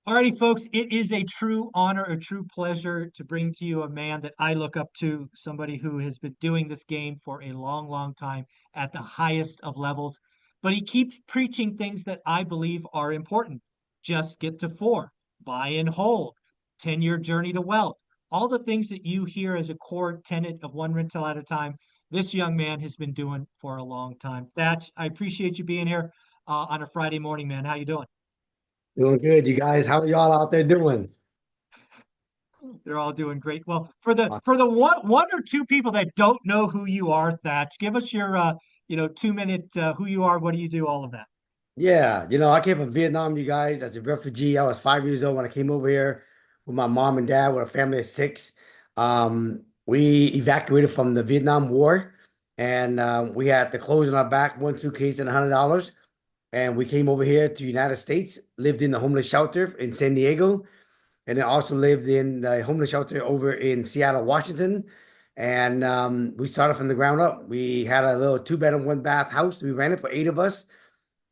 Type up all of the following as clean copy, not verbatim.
Alrighty, folks, it is a true honor, a true pleasure to bring to you a man that I look up to, somebody who has been doing this game for a long, long time at the highest of levels. But he keeps preaching things that I believe are important. Just get to four, buy and hold, 10-year journey to wealth. All the things that you hear as a core tenet of one rental at a time, this young man has been doing for a long time. Thatch, I appreciate you being here on a Friday morning, man. How you doing? Doing good, you guys. How are y'all out there doing? They're all doing great. Well, for the Uh, for the one or two people that don't know who you are, Thatch, give us your 2 minute who you are, what do you do, all of that. Yeah, I came from Vietnam, you guys, as a refugee. I was 5 years old when I came over here with my mom and dad, with a family of six. We evacuated from the Vietnam War, and we had the clothes on our back, one suitcase, and $100. And we came over here to the United States, lived in the homeless shelter in San Diego, and then also lived in the homeless shelter over in Seattle, Washington. And we started from the ground up. We had a little two-bedroom, one-bath house. We rented for eight of us.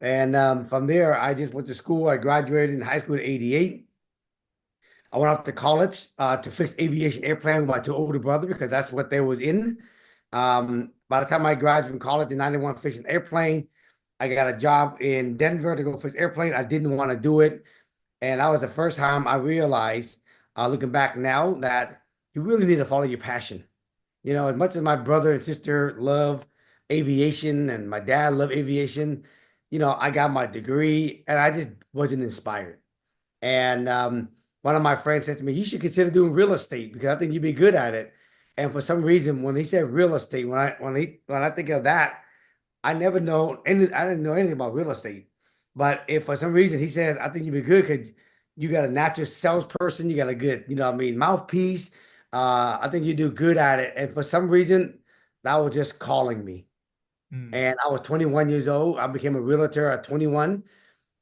And from there, I just went to school. I graduated in high school in 88. I went off to college to fix aviation airplane with my two older brothers because that's what they was in. By the time I graduated from college in 91 fixing airplane, I got a job in Denver to go fix airplane. I didn't want to do it. And that was the first time I realized, looking back now, that you really need to follow your passion. As much as my brother and sister love aviation and my dad loved aviation, I got my degree and I just wasn't inspired. And one of my friends said to me, "You should consider doing real estate because I think you'd be good at it." And for some reason, when he said real estate, when I think of that, I didn't know anything about real estate. But if for some reason he says, I think you'd be good because you got a natural salesperson, you got a good, mouthpiece. I think you do good at it. And for some reason, that was just calling me. Hmm. And I was 21 years old. I became a realtor at 21.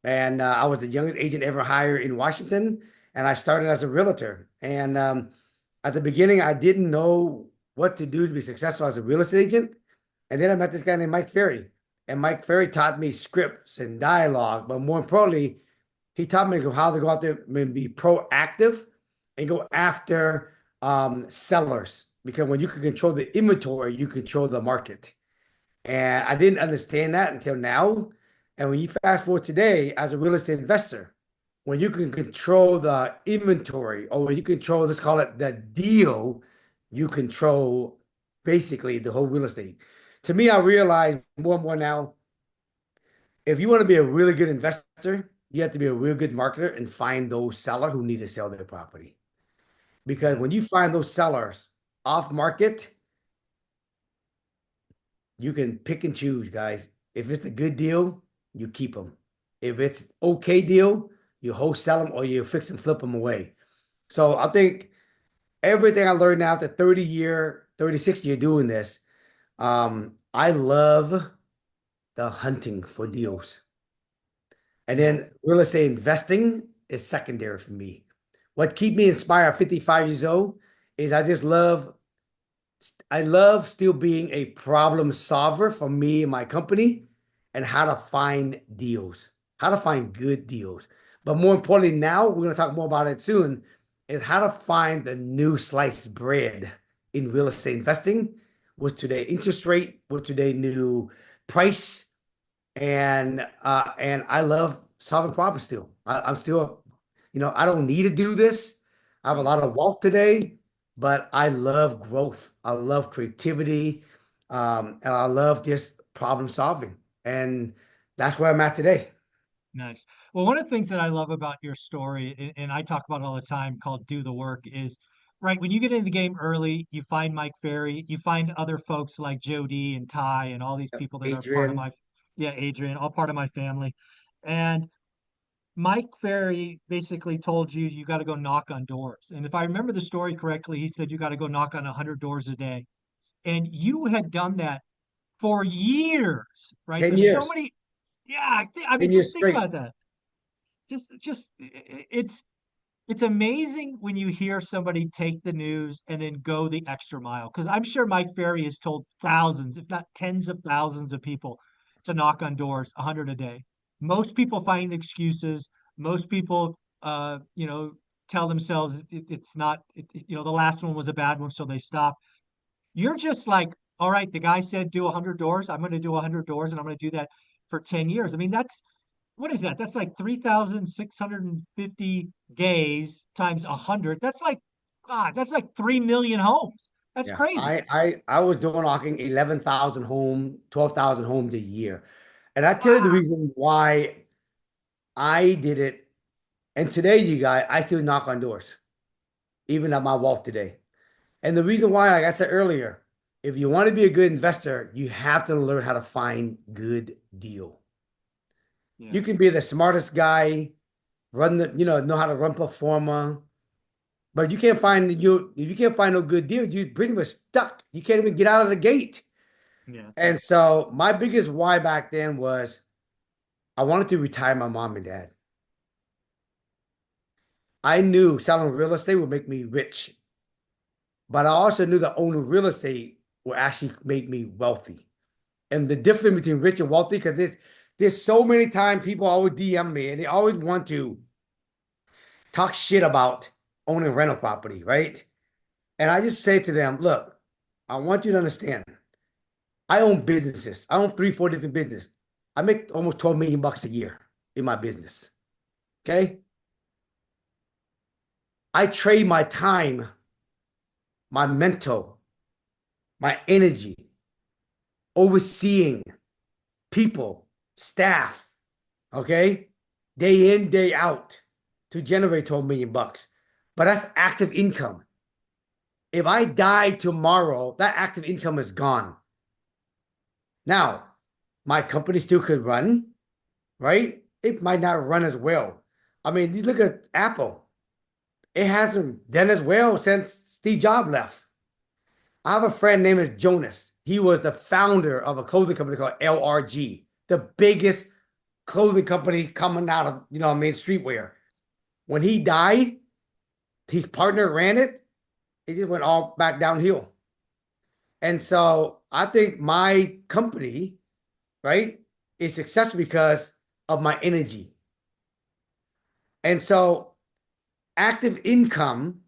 And I was the youngest agent ever hired in Washington. And I started as a realtor. And at the beginning, I didn't know what to do to be successful as a real estate agent. And then I met this guy named Mike Ferry. And Mike Ferry taught me scripts and dialogue. But more importantly, he taught me how to go out there and be proactive and go after sellers. Because when you can control the inventory, you control the market. And I didn't understand that until now. And when you fast forward today as a real estate investor, when you can control the inventory or when you control, let's call it the deal, you control basically the whole real estate. To me, I realize more and more now, if you want to be a really good investor, you have to be a real good marketer and find those sellers who need to sell their property. Because Yeah. when you find those sellers off market, you can pick and choose, guys. If it's a good deal, you keep them. If it's okay deal, you wholesale them or you fix and flip them away. So I think everything I learned now after 30-year, 36 year doing this, I love the hunting for deals. And Yeah. then real estate investing is secondary for me. What keep me inspired at 55 years old is I love still being a problem solver for me and my company and how to find deals, how to find good deals. But more importantly, now we're going to talk more about it soon, is how to find the new sliced bread in real estate investing with today's interest rate, with today's new price. And I love solving problems still. I'm still, I don't need to do this. I have a Right. lot of wealth today, but I love growth. I love creativity. And I love just problem solving. And that's where I'm at today. Nice. Well, one of the things that I love about your story, and I talk about it all the time, called "Do the Work," is right when you get into the game early, you find Mike Ferry, you find other folks like Jody and Ty and all these people that are part of Adrian, my, yeah, Adrian, all part of my family. And Mike Ferry basically told you you got to go knock on doors. And if I remember the story correctly, he said you got to go knock on 100 doors a day. And you had done that for years, right? 10 There's so years, many. Yeah, I mean, 10 just years think straight. about that. It's amazing when you hear somebody take the news and then go the extra mile. Because I'm sure Mike Ferry has told thousands, if not tens of thousands of people to knock on doors, 100 a day. Most people find excuses. Most people you know, tell themselves it's not, you know, the last one was a bad one, so they stop. You're just like, all right, the guy said do 100 doors. I'm going to do 100 doors and I'm going to do that for 10 years. I mean, that's, what is that? That's like 3,650 days times 100. That's like, God, that's like 3 million homes. That's Yeah, crazy. I was door knocking 11,000 home, 12,000 homes a year. And I tell you the Wow. reason why I did it. And today, you guys, I still knock on doors, even at my wealth today. And the reason why, like I said earlier, if you want to be a good investor, you have to learn how to find good deal. Yeah. You can be the smartest guy, run the, know how to run performa, but if you can't find no good deal, you're pretty much stuck. You can't even get out of the gate. Yeah. And so my biggest why back then was I wanted to retire my mom and dad. I knew selling real estate would make me rich, but I also knew that owning real estate would actually make me wealthy. And the difference between rich and wealthy, because there's so many times people always DM me and they always want to talk shit about owning rental property, right? And I just say to them, look, I want you to understand, I own businesses. I own three, four different businesses. I make almost 12 million bucks a year in my business. Okay. I trade my time, my mental, my energy, overseeing people, staff, okay, day in, day out to generate 12 million bucks. But that's active income. If I die tomorrow, that active income is gone. Now, my company still could run, right? It might not run as well. I mean, you look at Apple, it hasn't done as well since Steve Jobs left. I have a friend named is Jonas. He was the founder of a clothing company called LRG, the biggest clothing company coming out of, I mean, streetwear. When he died, his partner ran it. It just went all back downhill. And so I think my company, right, is successful because of my energy. And so active income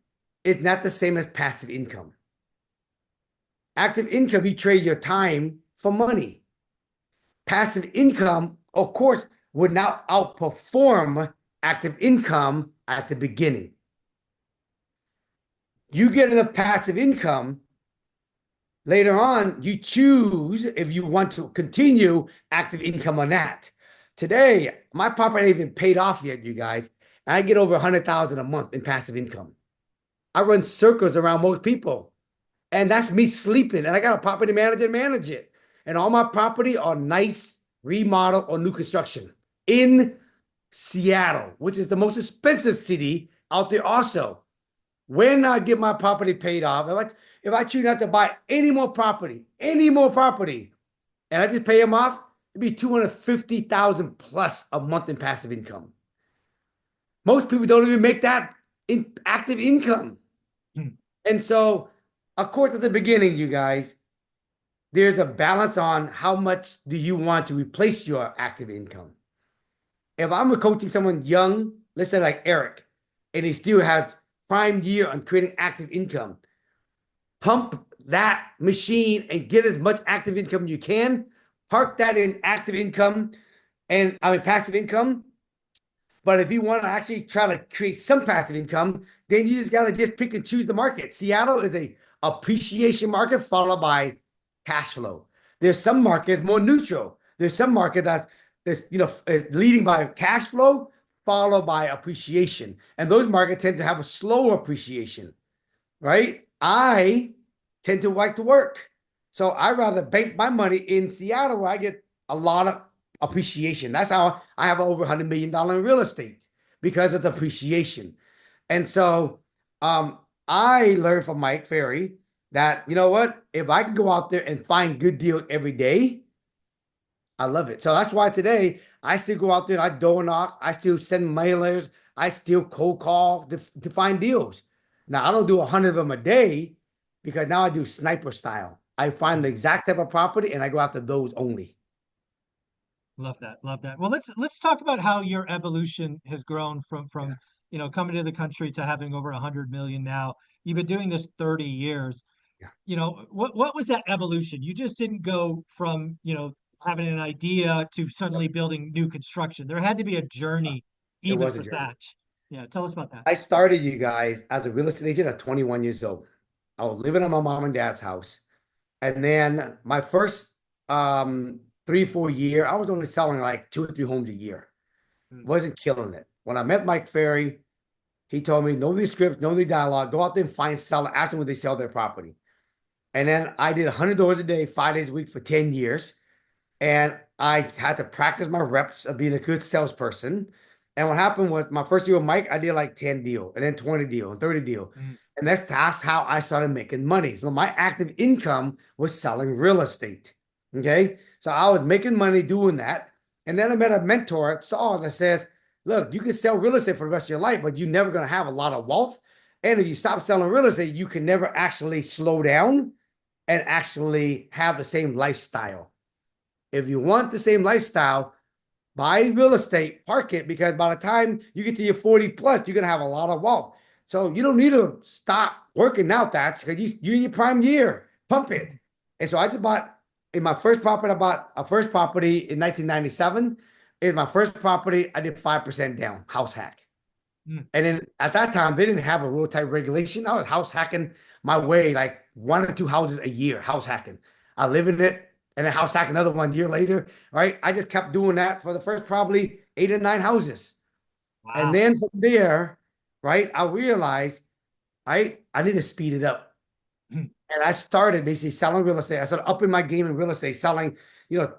is not the same as passive income. Active income, you trade your time for money. Passive income, of course, would now outperform active income at the beginning. You get enough passive income, later on, you choose if you want to continue active income or not. Today, my property ain't even paid off yet, you guys. And I get over 100,000 a month in passive income. I run circles around most people. And that's me sleeping. And I got a property manager to manage it. And all my property are nice remodel or new construction in Seattle, which is the most expensive city out there also. When I get my property paid off, if I choose not to buy any more property, and I just pay them off, it'd be 250,000 plus a month in passive income. Most people don't even make that in active income. Hmm. And so, of course, at the beginning, you guys, there's a balance on how much do you want to replace your active income. If I'm coaching someone young, let's say like Eric, and he still has prime year on creating active income, pump that machine and get as much active income you can. Park that in active income and I mean passive income. But if you want to actually try to create some passive income, then you just got to just pick and choose the market. Seattle is a appreciation market followed by cash flow. There's some markets more neutral. There's some market that's is leading by cash flow followed by appreciation, and those markets tend to have a slower appreciation, right? I tend to like to work, so I rather bank my money in Seattle where I get a lot of appreciation. That's how I have over $100 million in real estate because of the appreciation. And so I learned from Mike Ferry that, you know what, if I can go out there and find good deals every day, I love it. So that's why today I still go out there and I door knock, I still send mailers, I still cold call to find deals. Now I don't do 100 of them a day because now I do sniper style. I find the exact type of property and I go after those only. Love that. Love that. Well, let's talk about how your evolution has grown from Yeah. coming to the country to having over 100 million now. You've been doing this 30 years. Yeah, What was that evolution? You just didn't go from, having an idea to yep. suddenly building new construction. There had to be a journey It even was a for journey. Thatch. Yeah, tell us about that. I started, you guys, as a real estate agent at 21 years old. I was living at my mom and dad's house. And then my first 3, 4 year, I was only selling like 2 or 3 homes a year. Mm, Wasn't killing it. When I met Mike Ferry, he told me, know these scripts, know the dialogue, go out there and find seller, ask them when they sell their property. And then I did $100 a day, 5 days a week for 10 years. And I had to practice my reps of being a good salesperson. And what happened was my first year with Mike, I did like 10 deal and then 20 deal and 30 deal. mm, And that's how I started making money. So my active income was selling real estate. Okay. So I was making money doing that. And then I met a mentor, Saul, that says, look, you can sell real estate for the rest of your life, but you're never going to have a lot of wealth. And if you stop selling real estate, you can never actually slow down and actually have the same lifestyle. If you want the same lifestyle, buy real estate, park it, because by the time you get to your 40 plus, you're going to have a lot of wealth. So you don't need to stop working out that because you're in your prime year. Pump it. And so I just bought in my first property, I bought a first property in 1997. In my first property, I did 5% down, house hack. mm. And then at that time, they didn't have a real type regulation. I was house hacking my way, like 1 or 2 houses a year, house hacking. I live in it and then house hack another 1 year later, right? I just kept doing that for the first probably 8 or 9 houses. And Wow. then from there, right, I realized I need to speed it up. Mm, And I started basically selling real estate. I started upping my game in real estate, selling,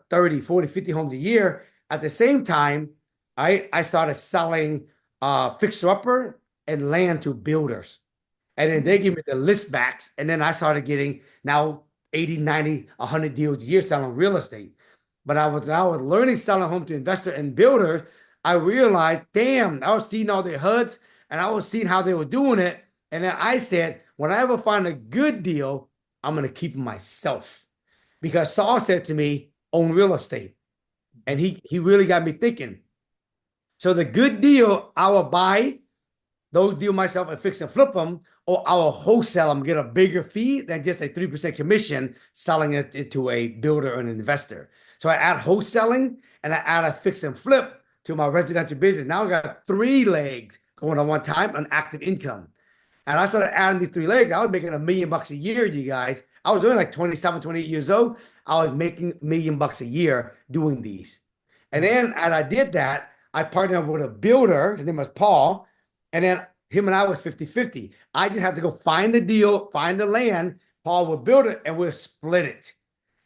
30, 40, 50 homes a year. At the same time, I started selling fixer upper and land to builders. And then they mm, give me the list backs. And then I started getting now 80, 90, 100 deals a year selling real estate. But I was learning selling home to investor and builders. I realized, damn, I was seeing all their HUDs and I was seeing how they were doing it. And then I said, when I ever find a good deal, I'm going to keep it myself. Because Saul said to me, own real estate. And mm, he really got me thinking. So the good deal, I will buy those deal myself and fix and flip them, or I will wholesale them, get a bigger fee than just a 3% commission selling it to a builder or an investor. So I add wholesaling and I add a fix and flip to my residential business. Now I got 3 legs going on one time on active income. And I started adding these 3 legs. I was making $1 million a year, you guys. I was only like 27, 28 years old. I was making $1 million a year doing these. And mm. then as I did that, I partnered with a builder. His name was Paul. And then him and I was 50-50. I just had to go find the deal, find the land. Paul would build it and we'll split it.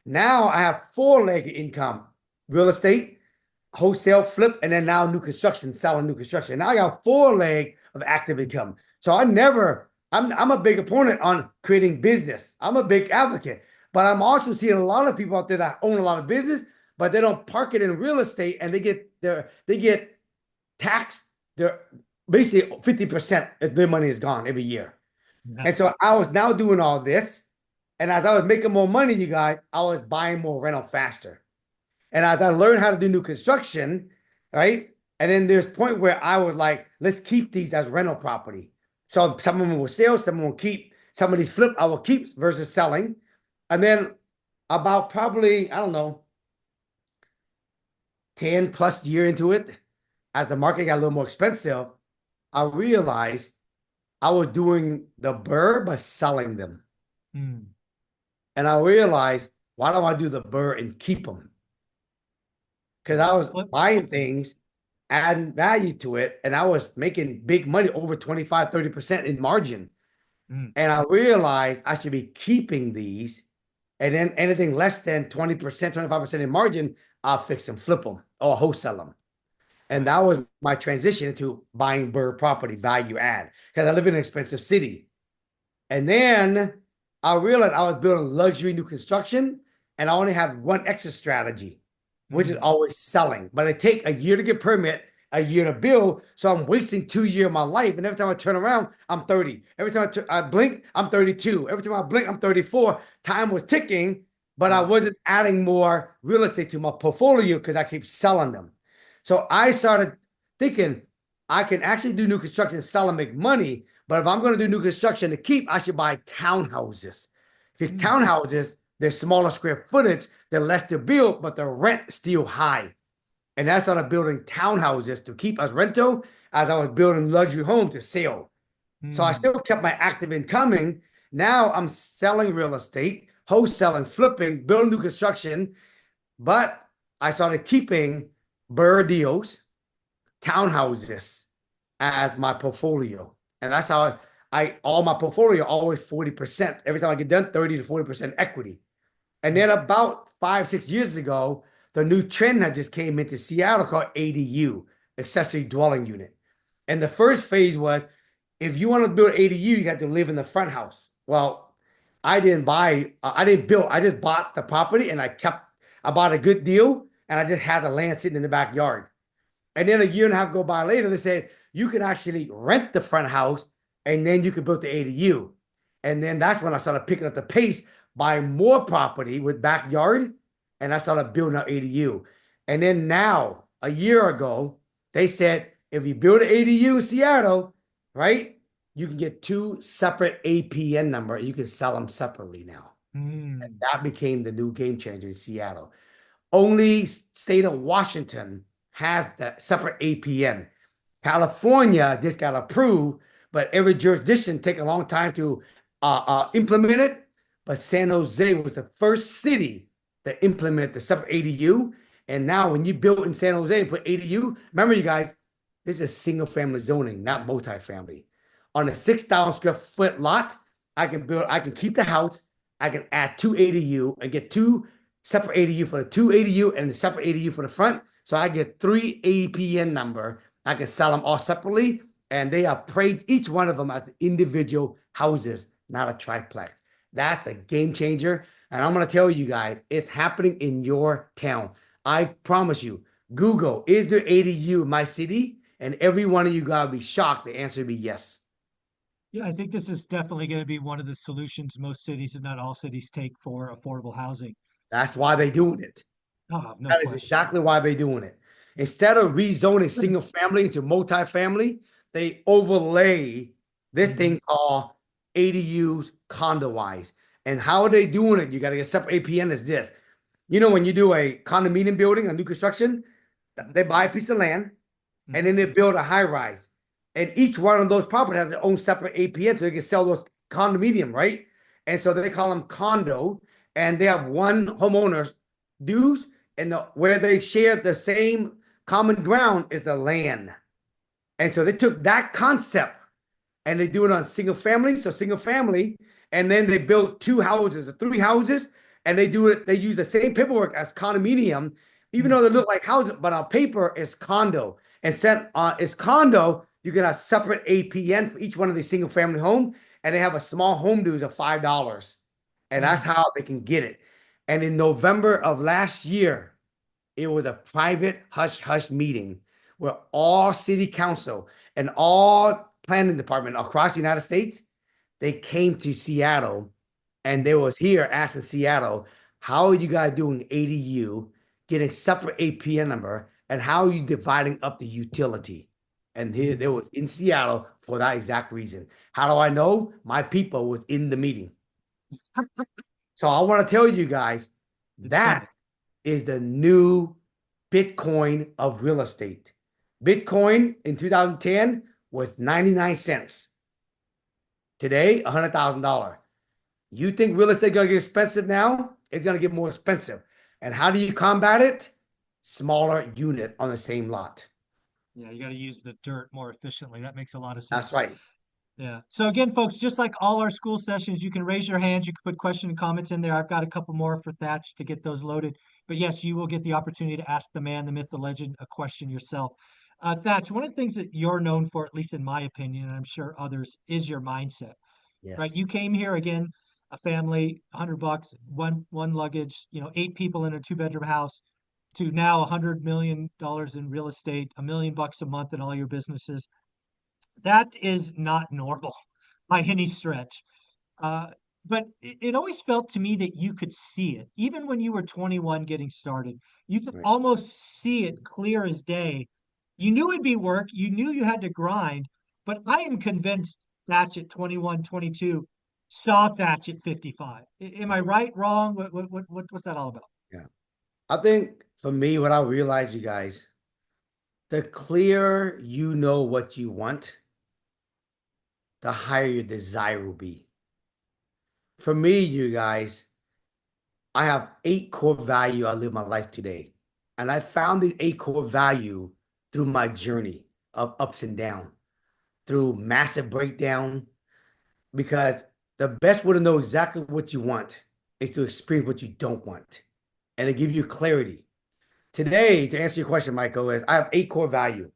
Now I have 4 leg income: real estate, wholesale, flip, and then now new construction, selling new construction. Now I got 4 leg of active income. So I'm a big opponent on creating business. I'm a big advocate, but I'm also seeing a lot of people out there that own a lot of business, but they don't park it in real estate and they get taxed. They're basically 50% of their money is gone every year. Yeah. And so I was now doing all this. And as I was making more money, you guys, I was buying more rental faster. And as I learned how to do new construction, right? And then there's a point where I was like, let's keep these as rental property. So some of them will sell, some of them will keep. Some of these flip, I will keep versus selling. And then about probably, I don't know, 10 plus year into it, as the market got a little more expensive, I realized I was doing the burr but selling them. Mm. And I realized, why don't I do the burr and keep them? Because Yeah. I was Flip. buying things, adding value to it, and I was making big money, over 25, 30% in margin. Mm. And I realized I should be keeping these. And then anything less than 20%, 25% in margin, I'll fix them, flip them, or wholesale them. And that was my transition into buying burr property, value add, because I live in an expensive city. And then I realized I was building luxury new construction and I only had one exit strategy, which is Mm. always selling. But it take a year to get permit, a year to build. So I'm wasting 2 years of my life. And every time I turn around, I'm 30. Every time I blink, I'm 32. Every time I blink, I'm 34. Time was ticking, but I Yeah. wasn't adding more real estate to my portfolio because I keep selling them. So I started thinking, I can actually do new construction, sell and make money. But if I'm going to do new construction to keep, I should buy townhouses. Because Mm, townhouses, they're smaller square footage, they're less to build, but the rent still high. And that's on building townhouses to keep as rental as I was building luxury homes to sell. So I mm, still kept my active incoming. Now I'm selling real estate, wholesaling, flipping, building new construction, but I started keeping Burr deals, townhouses as my portfolio. And that's how all my portfolio always 40%. Every time I get done, 30 to 40% equity. And mm, then about 5, 6 years ago, the new trend that just came into Seattle called ADU, accessory dwelling unit. And the first phase was if you want to build ADU, you got to live in the front house. Well, I didn't build, I just bought the property and I bought a good deal and I just had the land sitting in the backyard. And then a year and a half go by later, they said you can actually rent the front house and then you can build the ADU. And then that's when I started picking up the pace, buying more property with backyard, and I started building out ADU. And then now, a year ago, they said if you build an ADU in Seattle, right, you can get two separate APN number. You can sell them separately now. And mm. that became the new game changer in Seattle. Only state of Washington has the separate APN. California just got approved, but every jurisdiction take a long time to implement it. But San Jose was the first city that implemented the separate ADU. And now when you build in San Jose and put ADU, remember you guys, this is single family zoning, not multifamily. On a 6,000 square foot lot, I can keep the house, I can add two ADU and get two separate ADU for the two ADU and the separate ADU for the front. So I get three APN number. I can sell them all separately, and they are priced each one of them as individual houses, not a triplex. That's a game changer. And I'm going to tell you guys, it's happening in your town. I promise you. Google, is there ADU in my city? And every one of you guys will be shocked. The answer will be yes. Yeah, I think this is definitely going to be one of the solutions most cities, if not all cities, take for affordable housing. That's why they're doing it. Oh, no That is question. exactly why they're doing it. Instead of rezoning single family into multifamily, they overlay this Hmm. thing called ADUs condo wise. And how are they doing it? You got to get separate APN is this. You know, when you do a condominium building, a new construction, they buy a piece of land and Hmm. then they build a high rise. And each one of those properties has their own separate APN so they can sell those condominium, right? And so they call them condo, and they have one homeowner's dues, and where they share the same common ground is the land. And so they took that concept and they do it on single family. So single family, and then they build two houses or three houses, and they do it. They use the same paperwork as condominium, even Hmm. though they look like houses, but on paper it's condo. And set on it's condo, you can have separate APN for each one of these single family home, and they have a small home dues of $5, and that's Hmm. how they can get it. And in November of last year, it was a private hush hush meeting where all city council and all planning department across the United States, they came to Seattle and they was here asking Seattle, how are you guys doing ADU, getting separate APN number, and how are you dividing up the utility? And here they Hmm. was in Seattle for that exact reason. How do I know? My people was in the meeting. So I want to tell you guys It's that coming. is the new Bitcoin of real estate. Bitcoin in 2010 was 99 cents. Today, $100,000. You think real estate going to get expensive now? It's going to get more expensive. And how do you combat it? Smaller unit on the same lot. Yeah, you got to use the dirt more efficiently. That makes a lot of That's sense. right. Yeah. So again, folks, just like all our school sessions, you can raise your hands. You can put question and comments in there. I've got a couple more for Thatch to get those loaded. But yes, you will get the opportunity to ask the man, the myth, the legend, a question yourself. Thatch, one of the things that you're known for, at least in my opinion, and I'm sure others, is your mindset, right? Yes. You came here again, a family, $100, one luggage, 8 people in a two-bedroom house, to now $100 million in real estate, $1 million a month in all your businesses. That is not normal by any stretch. Uh, but it always felt to me that you could see it, even when you were 21 getting started. You could Right. almost see it clear as day You knew it'd be work, you knew you had to grind, but I am convinced Thatch at 21, 22 saw Thatch at 55. Am I right, wrong? What's that all about? Yeah. I think for me, what I realize, you guys, the clearer you know what you want, the higher your desire will be. For me, you guys, I have 8 core value I live my life today. And I found the 8 core value through my journey of ups and downs, through massive breakdown, because the best way to know exactly what you want is to experience what you don't want and to give you clarity. Today, to answer your question, Michael, is I have 8 core value.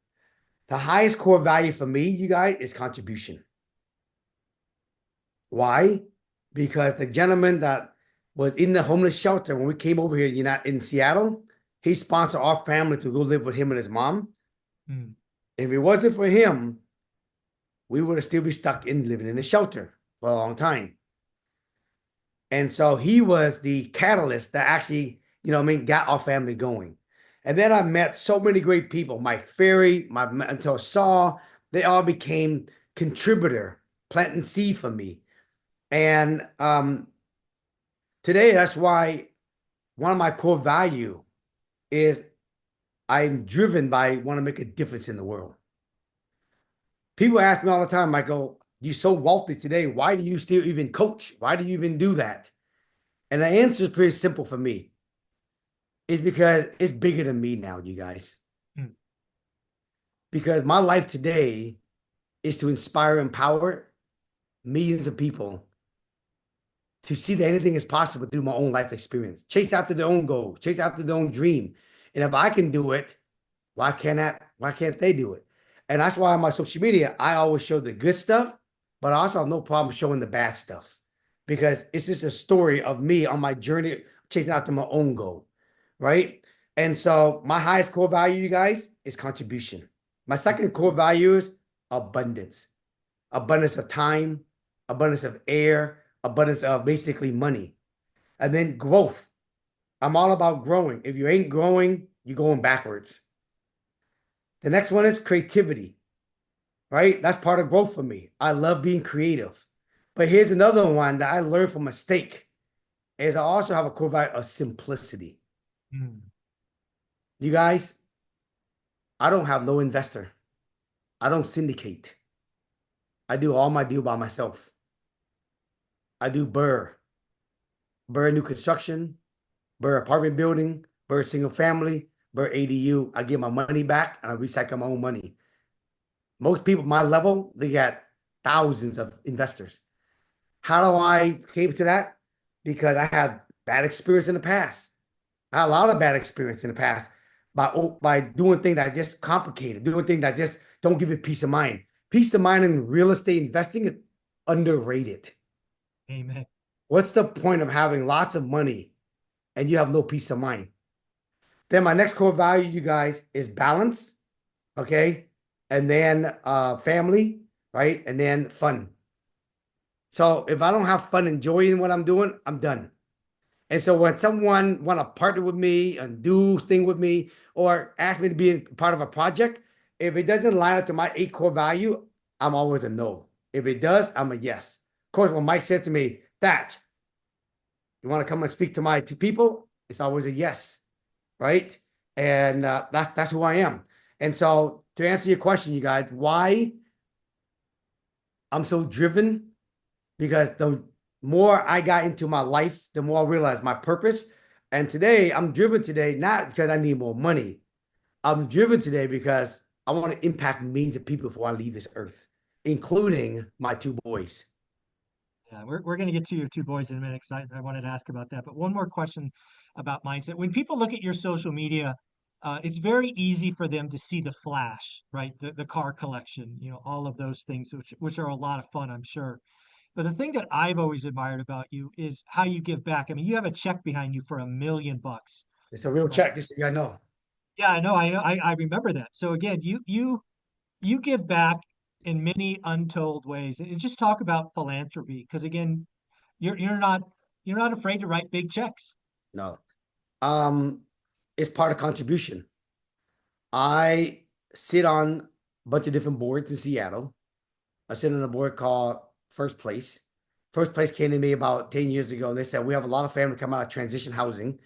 The highest core value for me, you guys, is contribution. Why? Because the gentleman that was in the homeless shelter when we came over here, in Seattle, he sponsored our family to go live with him and his mom. Hmm. If it wasn't for him, we would have still be stuck in living in the shelter for a long time. And so he was the catalyst that actually, got our family going. And then I met so many great people, Mike Ferry, my mentor Saw, they all became contributor, planting seed for me. And today, that's why one of my core value is I'm driven by want to make a difference in the world. People ask me all the time, Michael, you're so wealthy today. Why do you still even coach? Why do you even do that? And the answer is pretty simple for me. It's because it's bigger than me now, you guys. Hmm. Because my life today is to inspire and empower millions of people to see that anything is possible through my own life experience. Chase after their own goal, chase after their own dream. And if I can do it, why can't they do it? And that's why on my social media, I always show the good stuff, but I also have no problem showing the bad stuff because it's just a story of me on my journey chasing after my own goal, right? And so my highest core value, you guys, is contribution. My second core value is abundance. Abundance of time, abundance of air, abundance of basically money. And then growth. I'm all about growing. If you ain't growing, you're going backwards. The next one is creativity, right? That's part of growth for me. I love being creative. But here's another one that I learned from mistake is I also have a core value of simplicity. Hmm. You guys, I don't have no investor. I don't syndicate. I do all my deal by myself. I do BRRRR new construction, BRRRR apartment building, BRRRR single family, BRRRR ADU. I get my money back and I recycle my own money. Most people my level, they got thousands of investors. How do I came to that? Because I had bad experience in the past. I had a lot of bad experience in the past by doing things that are just complicated, doing things that just don't give you peace of mind. Peace of mind in real estate investing is underrated. Amen. What's the point of having lots of money and you have no peace of mind? Then my next core value, you guys, is balance. Okay. And then family, right? And then fun. So if I don't have fun enjoying what I'm doing, I'm done. And so when someone want to partner with me and do thing with me or ask me to be part of a project, if it doesn't line up to my 8 core value, I'm always a no. If it does, I'm a yes. Of course, when Mike said to me, that you want to come and speak to my people, it's always a yes, right? And that's who I am. And so to answer your question, you guys, why I'm so driven because the more I got into my life, the more I realized my purpose. And today, I'm driven today, not because I need more money. I'm driven today because I want to impact millions of people before I leave this earth, including my 2 boys. Yeah, we're going to get to your two boys in a minute because I wanted to ask about that. But one more question about mindset. When people look at your social media, it's very easy for them to see the flash, right? The car collection, all of those things, which are a lot of fun, I'm sure. But the thing that I've always admired about you is how you give back. I mean, you have a check behind you for $1 million, It's a real right? check, just so you guys know. Yeah, I know, I remember that. So again, you give back in many untold ways. And just talk about philanthropy, because again, you're not afraid to write big checks. No. Um, it's part of contribution. I sit on a bunch of different boards in Seattle. I sit on a board called First Place. First Place came to me about 10 years ago. They said, we have a lot of families come out of transition housing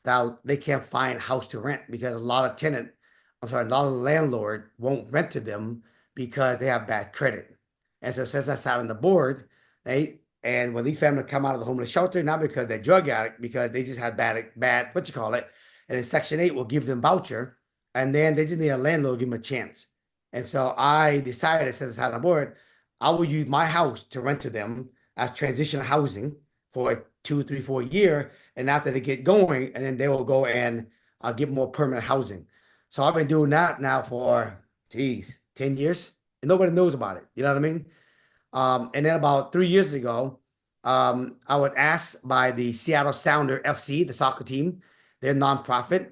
that they can't find a house to rent because a lot of landlord won't rent to them because they have bad credit. And so since I sat on the board, and when these families come out of the homeless shelter, not because they're drug addict, because they just had bad, what you call it, and then Section 8 will give them voucher, and then they just need a landlord to give them a chance. And so I decided, since I sat on the board, I will use my house to rent to them as transition housing for like 2, 3, 4 years. And after they get going, and then they will go and get more permanent housing. So I've been doing that now for, geez, 10 years. And nobody knows about it. You know what I mean? And then about 3 years ago, I was asked by the Seattle Sounder FC, the soccer team, their nonprofit,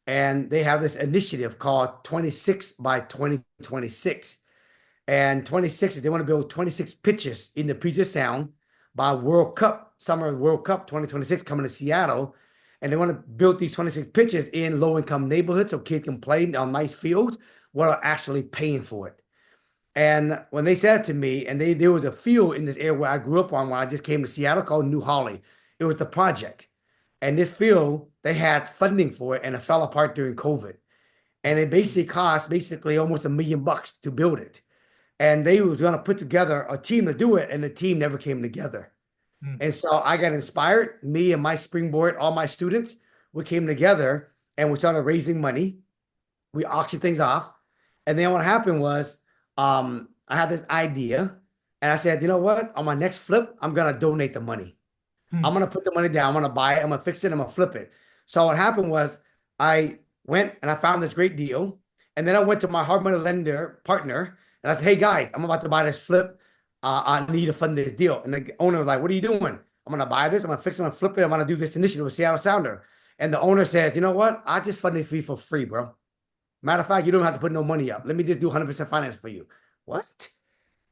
and they have this initiative called 26 by 2026. And 26 is they want to build 26 pitches in the Puget Sound by World Cup, Summer World Cup 2026 coming to Seattle. And they want to build these 26 pitches in low income neighborhoods so kids can play on nice fields while actually paying for it. And when they said to me, and there was a field in this area where I grew up on when I just came to Seattle called New Holly. It was the project. And this field, they had funding for it and it fell apart during COVID. And it basically cost almost $1 million to build it. And they was going to put together a team to do it, and the team never came together. Mm. And so I got inspired. Me and my springboard, all my students, we came together and we started raising money. We auctioned things off. And then what happened was I had this idea, and I said, you know what? On my next flip, I'm going to donate the money. I'm Mm. going to put the money down. I'm going to buy it. I'm going to fix it. I'm going to flip it. So what happened was I went and I found this great deal. And then I went to my hard money lender partner and I said, hey guys, I'm about to buy this flip. I need to fund this deal. And the owner was like, what are you doing? I'm going to buy this. I'm going to fix it. I'm going to flip it. I'm going to do this initiative with Seattle Sounder. And the owner says, you know what? I just funded it for free, bro. Matter of fact, you don't have to put no money up. Let me just do 100% finance for you. What?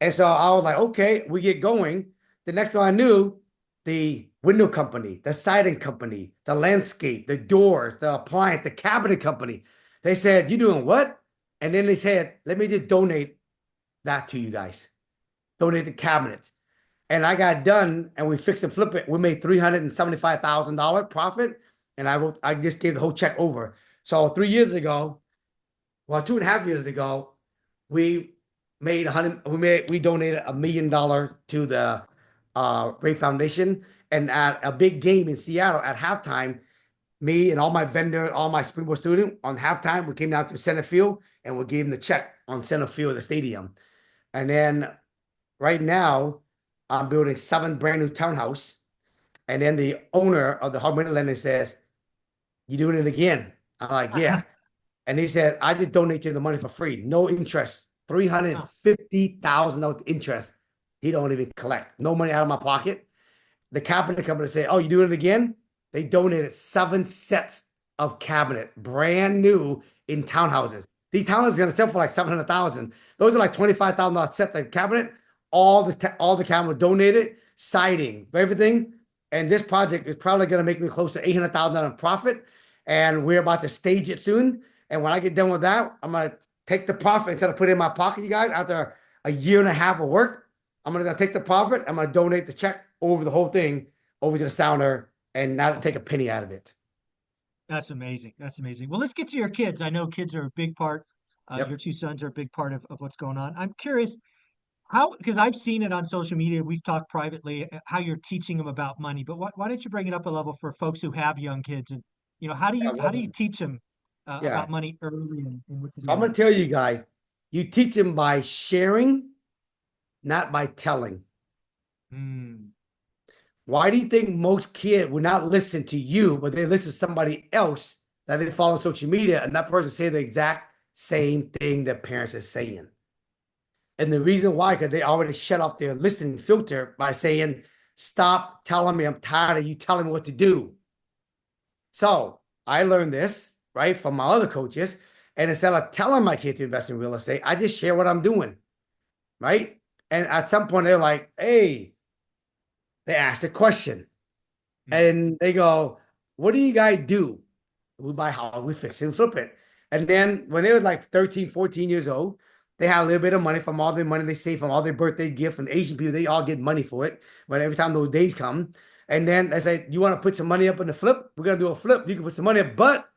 And so I was like, okay, we get going. The next thing I knew, the window company, the siding company, the landscape, the doors, the appliance, the cabinet company, they said, you doing what? And then they said, let me just donate that to you guys. Donate the cabinets. And I got done and we fixed and flipped it. We made $375,000 profit. And I just gave the whole check over. So 3 years ago, well, 2.5 years ago, we made 100. We donated $1 million to the Ray Foundation, and at a big game in Seattle at halftime, me and all my vendors, all my Springboard students on halftime, we came down to center field and we gave them the check on center field of the stadium. And then right now, I'm building 7 brand new townhouse. And then the owner of the hard money lender says, "You doing it again?" I'm like, "Yeah." And he said, I just donate you the money for free, no interest, Huh. $350,000 interest. He don't even collect, no money out of my pocket. The cabinet company say, oh, you doing it again? They donated 7 sets of cabinet, brand new in townhouses. These townhouses are going to sell for like 700,000. Those are like $25,000 sets of cabinet. All the cabinet donated, siding, everything. And this project is probably going to make me close to $800,000 in profit. And we're about to stage it soon. And when I get done with that, I'm going to take the profit instead of putting it in my pocket, you guys, after a year and a half of work. I'm going to take the profit. I'm going to donate the check over the whole thing over to the sounder and not take a penny out of it. That's amazing. That's amazing. Well, let's get to your kids. I know kids are a big part. Your Yep. 2 sons are a big part of what's going on. I'm curious how, because I've seen it on social media. We've talked privately how you're teaching them about money. But why don't you bring it up a level for folks who have young kids? And how do Yeah, you teach them yeah. about money early and what to So do I'm going to next? tell you guys, you teach them by sharing, not by telling. Hmm. Why do you think most kids would not listen to you, but they listen to somebody else that they follow on social media and that person say the exact same thing that parents are saying? And the reason why, because they already shut off their listening filter by saying, stop telling me, I'm tired of you telling me what to do. So I learned this, right, from my other coaches. And instead of telling my kid to invest in real estate, I just share what I'm doing, right? And at some point, they're like, hey, they ask a question. Hmm. And they go, what do you guys do? We buy house, we fix it and flip it. And then when they were like 13, 14 years old, they had a little bit of money from all their money they saved from all their birthday gift from Asian people. They all get money for it. But every time those days come, and then I say, you want to put some money up in the flip? We're gonna do a flip. You can put some money up, but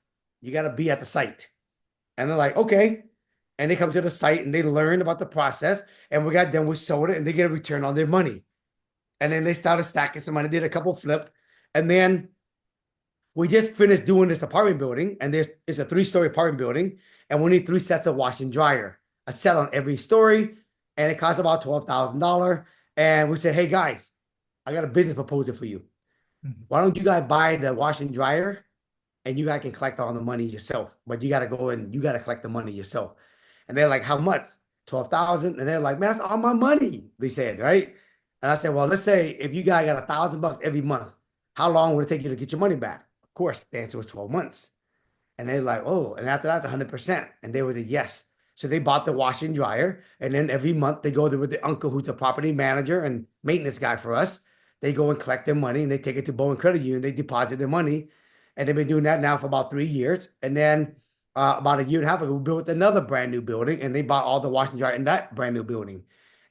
you gotta be at the site. And they're like, okay. And they come to the site and they learn about the process. And we got done, we sold it, and they get a return on their money. And then they started stacking some money, did a couple flips, and then we just finished doing this apartment building, and it's a 3-story apartment building, and we need 3 sets of wash and dryer, a set on every story, and it costs about $12,000. And we said, hey guys, I got a business proposal for you. Mhm. Why don't you guys buy the wash and dryer, and you guys can collect all the money yourself, but you got to go and you got to collect the money yourself. And they're like, how much? 12,000. And they're like, man, that's all my money. They said, right? And I said, well, let's say if you guys got $1,000 every month, how long would it take you to get your money back? Of course, the answer was 12 months. And they're like, oh, and after that's 100%. And they were the yes. So they bought the washer and dryer. And then every month they go there with the uncle who's the property manager and maintenance guy for us. They go and collect their money and they take it to Bowen Credit Union. They deposit their money. And they've been doing that now for about 3 years. And then about a year and a half ago, we built another brand new building and they bought all the wash and dryer in that brand new building.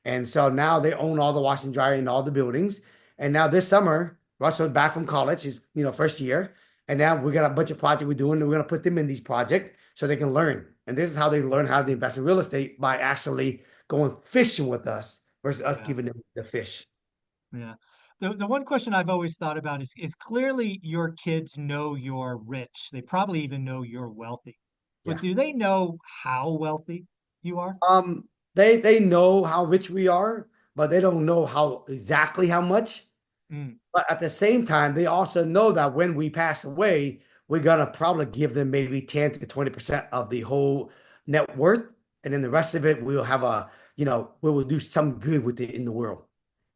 And so now they own all the wash and dryer in all the buildings. And now this summer, Russell's back from college, his first year. And now we got a bunch of projects we're doing, and we're going to put them in these projects so they can learn. And this is how they learn how to invest in real estate, by actually going fishing with us versus us Yeah. giving them the fish. Yeah. The one question I've always thought about is clearly your kids know you're rich. They probably even know you're wealthy. But Yeah. do they know how wealthy you are? They know how rich we are, but they don't know how exactly how much. Mm, But at the same time, they also know that when we pass away, we're gonna probably give them maybe 10 to 20% of the whole net worth. And then the rest of it, we'll have we will do some good with it in the world.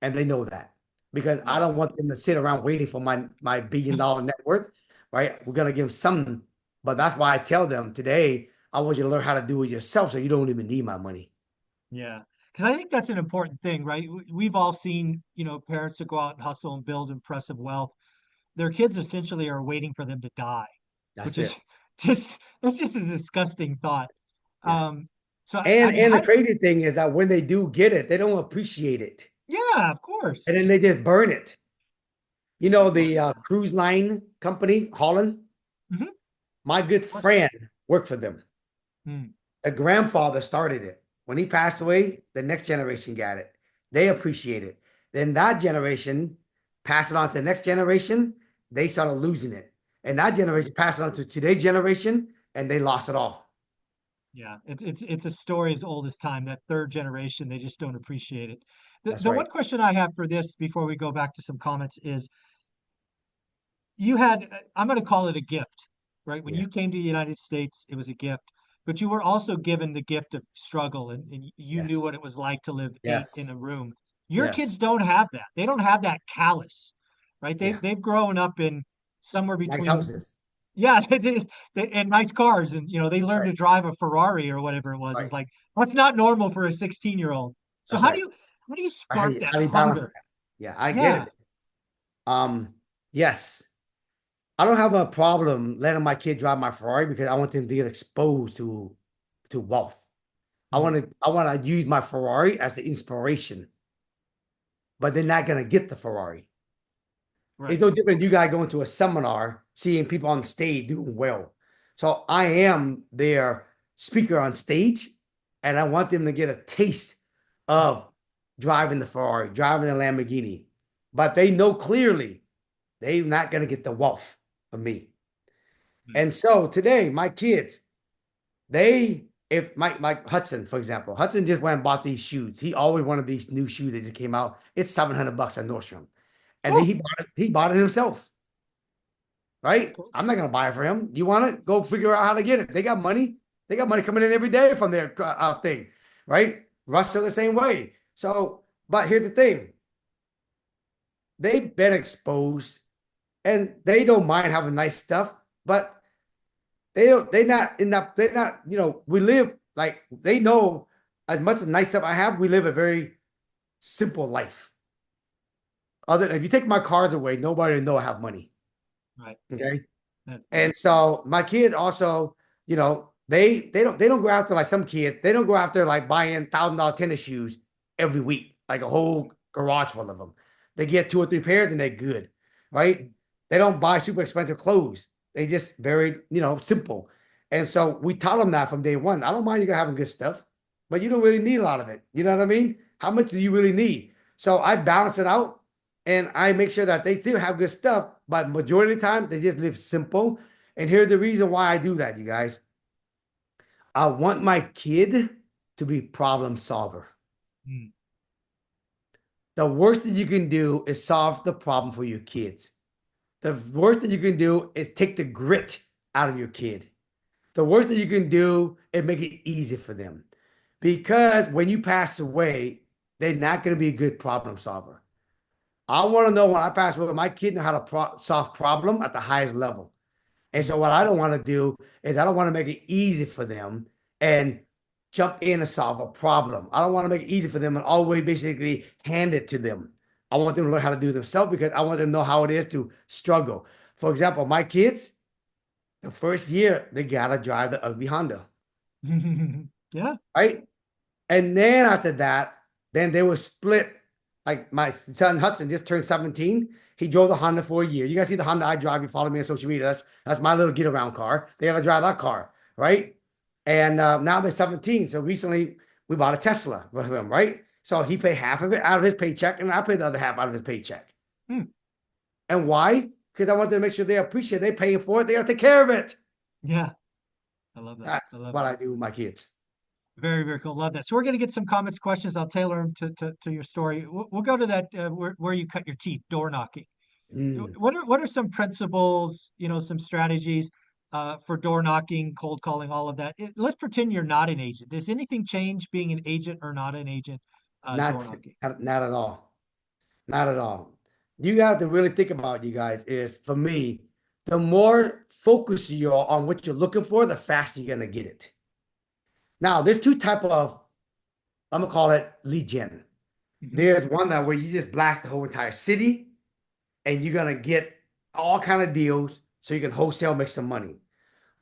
And they know that, because I yeah. don't want them to sit around waiting for my $1 billion net worth, right? We're gonna give them something. But that's why I tell them today, I want you to learn how to do it yourself so you don't even need my money. Yeah. Because I think that's an important thing, right? We've all seen, parents that go out and hustle and build impressive wealth. Their kids essentially are waiting for them to die, That's which is it. that's just a disgusting thought. Yeah. Um, so I And mean, and the how, crazy thing is that when they do get it, they don't appreciate it. yeah, of course. And then they just burn it. You know, Well, the cruise line company, Holland, mhm. my good What? friend worked for them. Mm, A grandfather started it. When he passed away, the next generation got it. They appreciate it. Then that generation passed it on to the next generation. They started losing it. And that generation passed it on to today's generation, and they lost it all. yeah, it's a story as old as time. That third generation, they just don't appreciate it. The That's the right. one question I have for this before we go back to some comments is you had, I'm going to call it a gift, right? When Yeah. you came to the United States, it was a gift, but you were also given the gift of struggle and you knew Yes. what it was like to live eight in Yes. a room. Your kids Yes. don't have that. They don't have that callous, right? Yeah. They've grown up in somewhere Nice between, houses. yeah, and nice cars, and they That's learned right. to drive a Ferrari or whatever it was. It Right. was like that's not normal for a 16-year-old. So That's right. how do you How do spark you, that how do you balance hunger? that? Yeah, I get Yeah. it. Yes. I don't have a problem letting my kid drive my Ferrari because I want them to get exposed to wealth. Mm, I want to use my Ferrari as the inspiration, but they're not gonna get the Ferrari. It's right. no different than you guys going to a seminar, seeing people on stage doing well. So I am their speaker on stage, and I want them to get a taste of driving the Ferrari, driving the Lamborghini. But they know clearly they're not gonna get the wealth of me. Mm, And so today, my kids, they if Mike Hudson, for example, Hudson just went and bought these shoes. He always wanted these new shoes that just came out. It's $700 at Nordstrom, and then oh, he bought it himself. Right? cool. I'm not gonna buy it for him. You want it? Go figure out how to get it. They got money. They got money coming in every day from their thing, right? Russell the same way. So, but here's the thing: they've been exposed, and they don't mind having nice stuff, but they don't. They're not in that. They're not. We live like they know as much as nice stuff I have. We live a very simple life. Other than if you take my cars away, nobody will know I have money. Right. Okay. That's And so my kid also, They don't go after like some kids. They don't go after like buying $1,000 tennis shoes every week, like a whole garage full of them. They get two or three pairs and they're good, right? They don't buy super expensive clothes. They just very, simple. And so we taught them that from day one. I don't mind you guys having good stuff, but you don't really need a lot of it. You know what I mean? How much do you really need? So I balance it out and I make sure that they still have good stuff, but majority of the time they just live simple. And here's the reason why I do that, you guys. I want my kid to be problem solver. Mm. The worst that you can do is solve the problem for your kids. The worst that you can do is take the grit out of your kid. The worst that you can do is make it easy for them. Because when you pass away, they're not going to be a good problem solver. I want to know when I pass away, my kid know how to solve problem at the highest level. And Mm. so what I don't want to do is I don't want to make it easy for them and jump in and solve a problem. I don't want to make it easy for them and always basically hand it to them. I want them to learn how to do it themselves because I want them to know how it is to struggle. For example, my kids, the first year, they gotta drive the ugly Honda, Yeah. right? And then after that, then they were split. Like my son Hudson just turned 17. He drove the Honda for a year. You guys see the Honda I drive. You follow me on social media. That's my little get around car. They got to drive that car, right? And now they're 17. So recently we bought a Tesla for him, right? So he paid half of it out of his paycheck, and I paid the other half out of his paycheck. Mm. And why? Because I want them to make sure they appreciate they paying for it. They got to take care of it. Yeah. I love that. I That's love what it. I do with my kids. Very, very cool. Love that. So we're going to get some comments, questions. I'll tailor them to your story. We'll go to that where you cut your teeth, door knocking. Mm, What are some principles, some strategies for door knocking, cold calling, all of that? Let's pretend you're not an agent. Does anything change being an agent or not an agent door not, knocking? not at all. Not at all. You got to really think about, you guys, is for me, the more focus you are on what you're looking for, the faster you're gonna get it. Now, there's two type of, I'm gonna call it lead gen. Hmm. There's one that where you just blast the whole entire city and you're gonna get all kind of deals so you can wholesale make some money.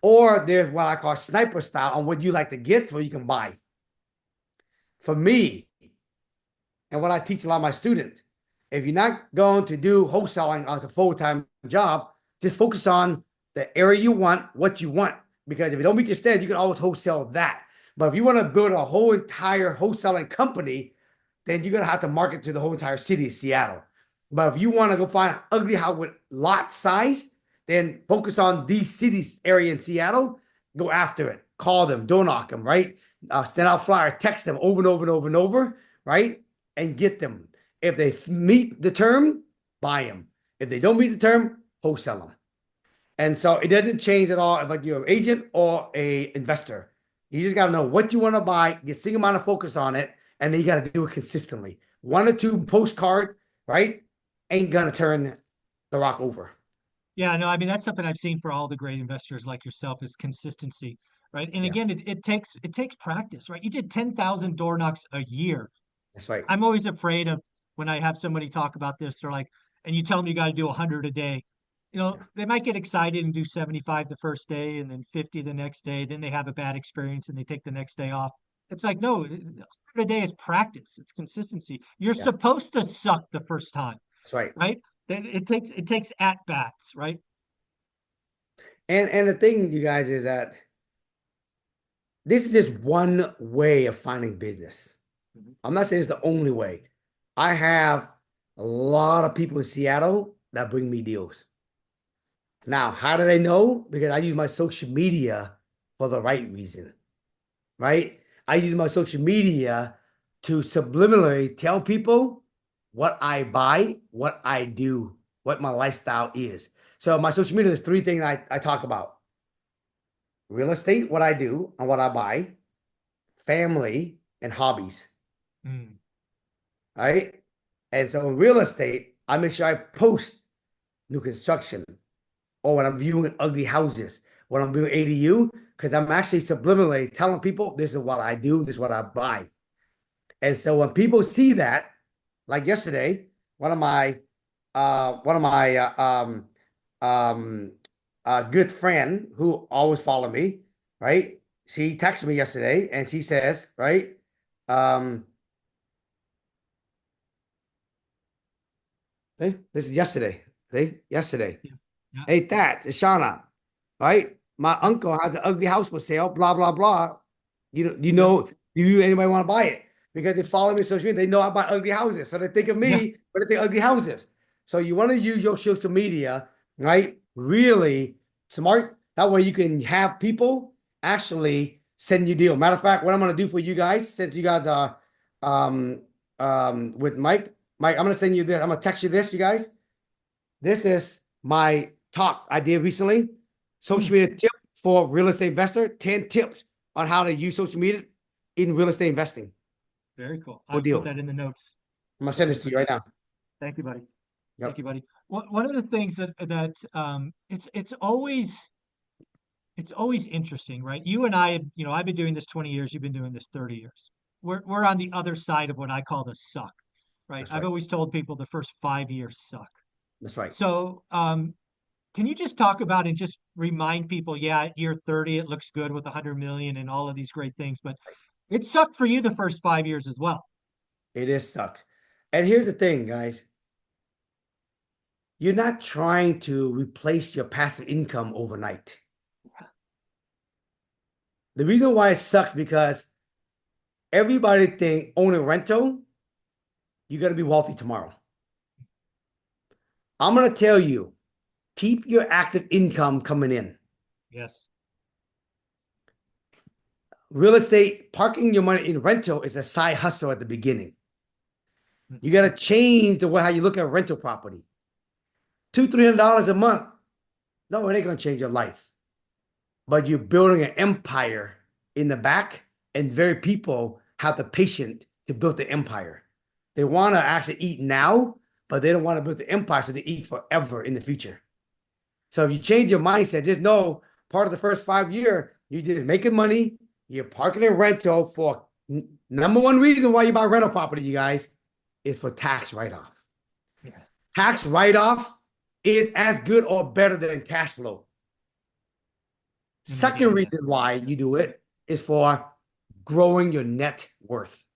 Or there's what I call sniper style on what you like to get so you can buy. For me, and what I teach a lot of my students. If you're not going to do wholesaling as a full-time job, just focus on the area you want, what you want. Because if you don't meet your standard, you can always wholesale that. But if you want to build a whole entire wholesaling company, then you're gonna have to market to the whole entire city of Seattle. But if you want to go find an ugly house with lot size, then focus on these cities area in Seattle. Go after it. Call them, door knock them, right? Send out flyers, text them over and over and over and over, right? And get them. If they meet the term, buy them. If they don't meet the term, wholesale them. And so it doesn't change at all if like you're an agent or a investor. You just gotta know what you want to buy, get single amount of focus on it, and then you gotta do it consistently. One or two postcards, right? Ain't gonna turn the rock over. Yeah, no, I mean that's something I've seen for all the great investors like yourself is consistency, right? And Yeah, again, it takes practice, right? You did 10,000 door knocks a year. that's right. I'm always afraid of when I have somebody talk about this, they're like, and you tell them you got to do 100 a day. Yeah, They might get excited and do 75 the first day and then 50 the next day. Then they have a bad experience and they take the next day off. It's like, no, 100 a day is practice. It's consistency. You're yeah, supposed to suck the first time, that's right. right? It takes at bats, right? And the thing, you guys, is that this is just one way of finding business. Mhm. I'm not saying it's the only way. I have a lot of people in Seattle that bring me deals. Now, how do they know? Because I use my social media for the right reason, right? I use my social media to subliminally tell people what I buy, what I do, what my lifestyle is. So my social media, there's three things I talk about: real estate, what I do and what I buy, family, and hobbies. Mm. Right? And so in real estate, I make sure I post new construction or when I'm viewing ugly houses, when I'm viewing ADU, because I'm actually subliminally telling people this is what I do, this is what I buy. And so when people see that, like yesterday, one of my one of my um good friend who always follow me, right? she texted me yesterday and she says, right? Um, hey, this is yesterday. See, yesterday. Yeah. Yeah. Hey, Tat, it's Shauna, right? My Yep. uncle has an ugly house for sale, blah, blah, blah. Yep. Do you anybody want to buy it? Because they follow me on social media, they know I buy ugly houses. So they think of Yeah. me, but they think ugly houses. So you want to use your social media, right? Really smart. That way you can have people actually send you deal. Matter of fact, what I'm gonna do for you guys, since you guys are with Mike, I'm gonna send you this. I'm gonna text you this, you guys. This is my talk I did recently. Social Mm, media tip for real estate investor. 10 tips on how to use social media in real estate investing. very cool. I Good put deal. that in the notes. I'm gonna send this to you Perfect. right now. Thank you, buddy. Thank Yep. you, buddy. One of the things that it's always interesting, right? You and I, I've been doing this 20 years, you've been doing this 30 years. We're on the other side of what I call the suck, right? That's I've right. always told people the first 5 years suck. That's right. So, can you just talk about and just remind people, yeah, at year 30, it looks good with 100 million and all of these great things, but it sucked for you the first 5 years as well. It is sucked. And here's the thing, guys. You're not trying to replace your passive income overnight. The reason why it sucks because everybody think owning rental, you're gonna be wealthy tomorrow. I'm gonna tell you, keep your active income coming in. Yes. Real estate, parking your money in rental is a side hustle at the beginning. Mm, You got to change the way how you look at rental property. $200-300 a month. No, it ain't gonna change your life. But you're building an empire in the back, and very people have the patience to build the empire. They want to actually eat now, but they don't want to build the empire, so they eat forever in the future. So if you change your mindset, just know part of the first 5 year, you just making money, you're parking in rental for number one reason why you buy rental property, you guys, is for tax write-off. yeah. Tax write-off is as good or better than cash flow. And I Second get that. reason why Yeah. you do it is for growing your net worth.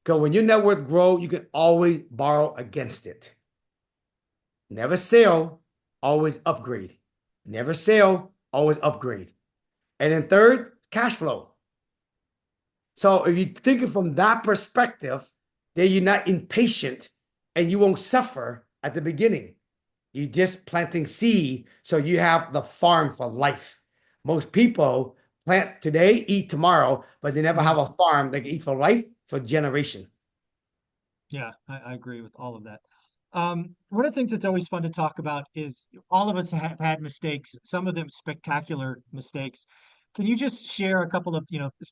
Because when your net worth grow, you can always borrow against it. Never sell, always upgrade. Never sell, always upgrade. And then third, cash flow. So if you think it from that perspective, then you're not impatient and you won't suffer at the beginning. You're just planting seed, so you have the farm for life. Most people plant today, eat tomorrow, but they never Mhm. have a farm they can eat for life for generation. Yeah, I agree with all of that. One of the things that's always fun to talk about is all of us have had mistakes, some of them spectacular mistakes. Can you just share a couple of,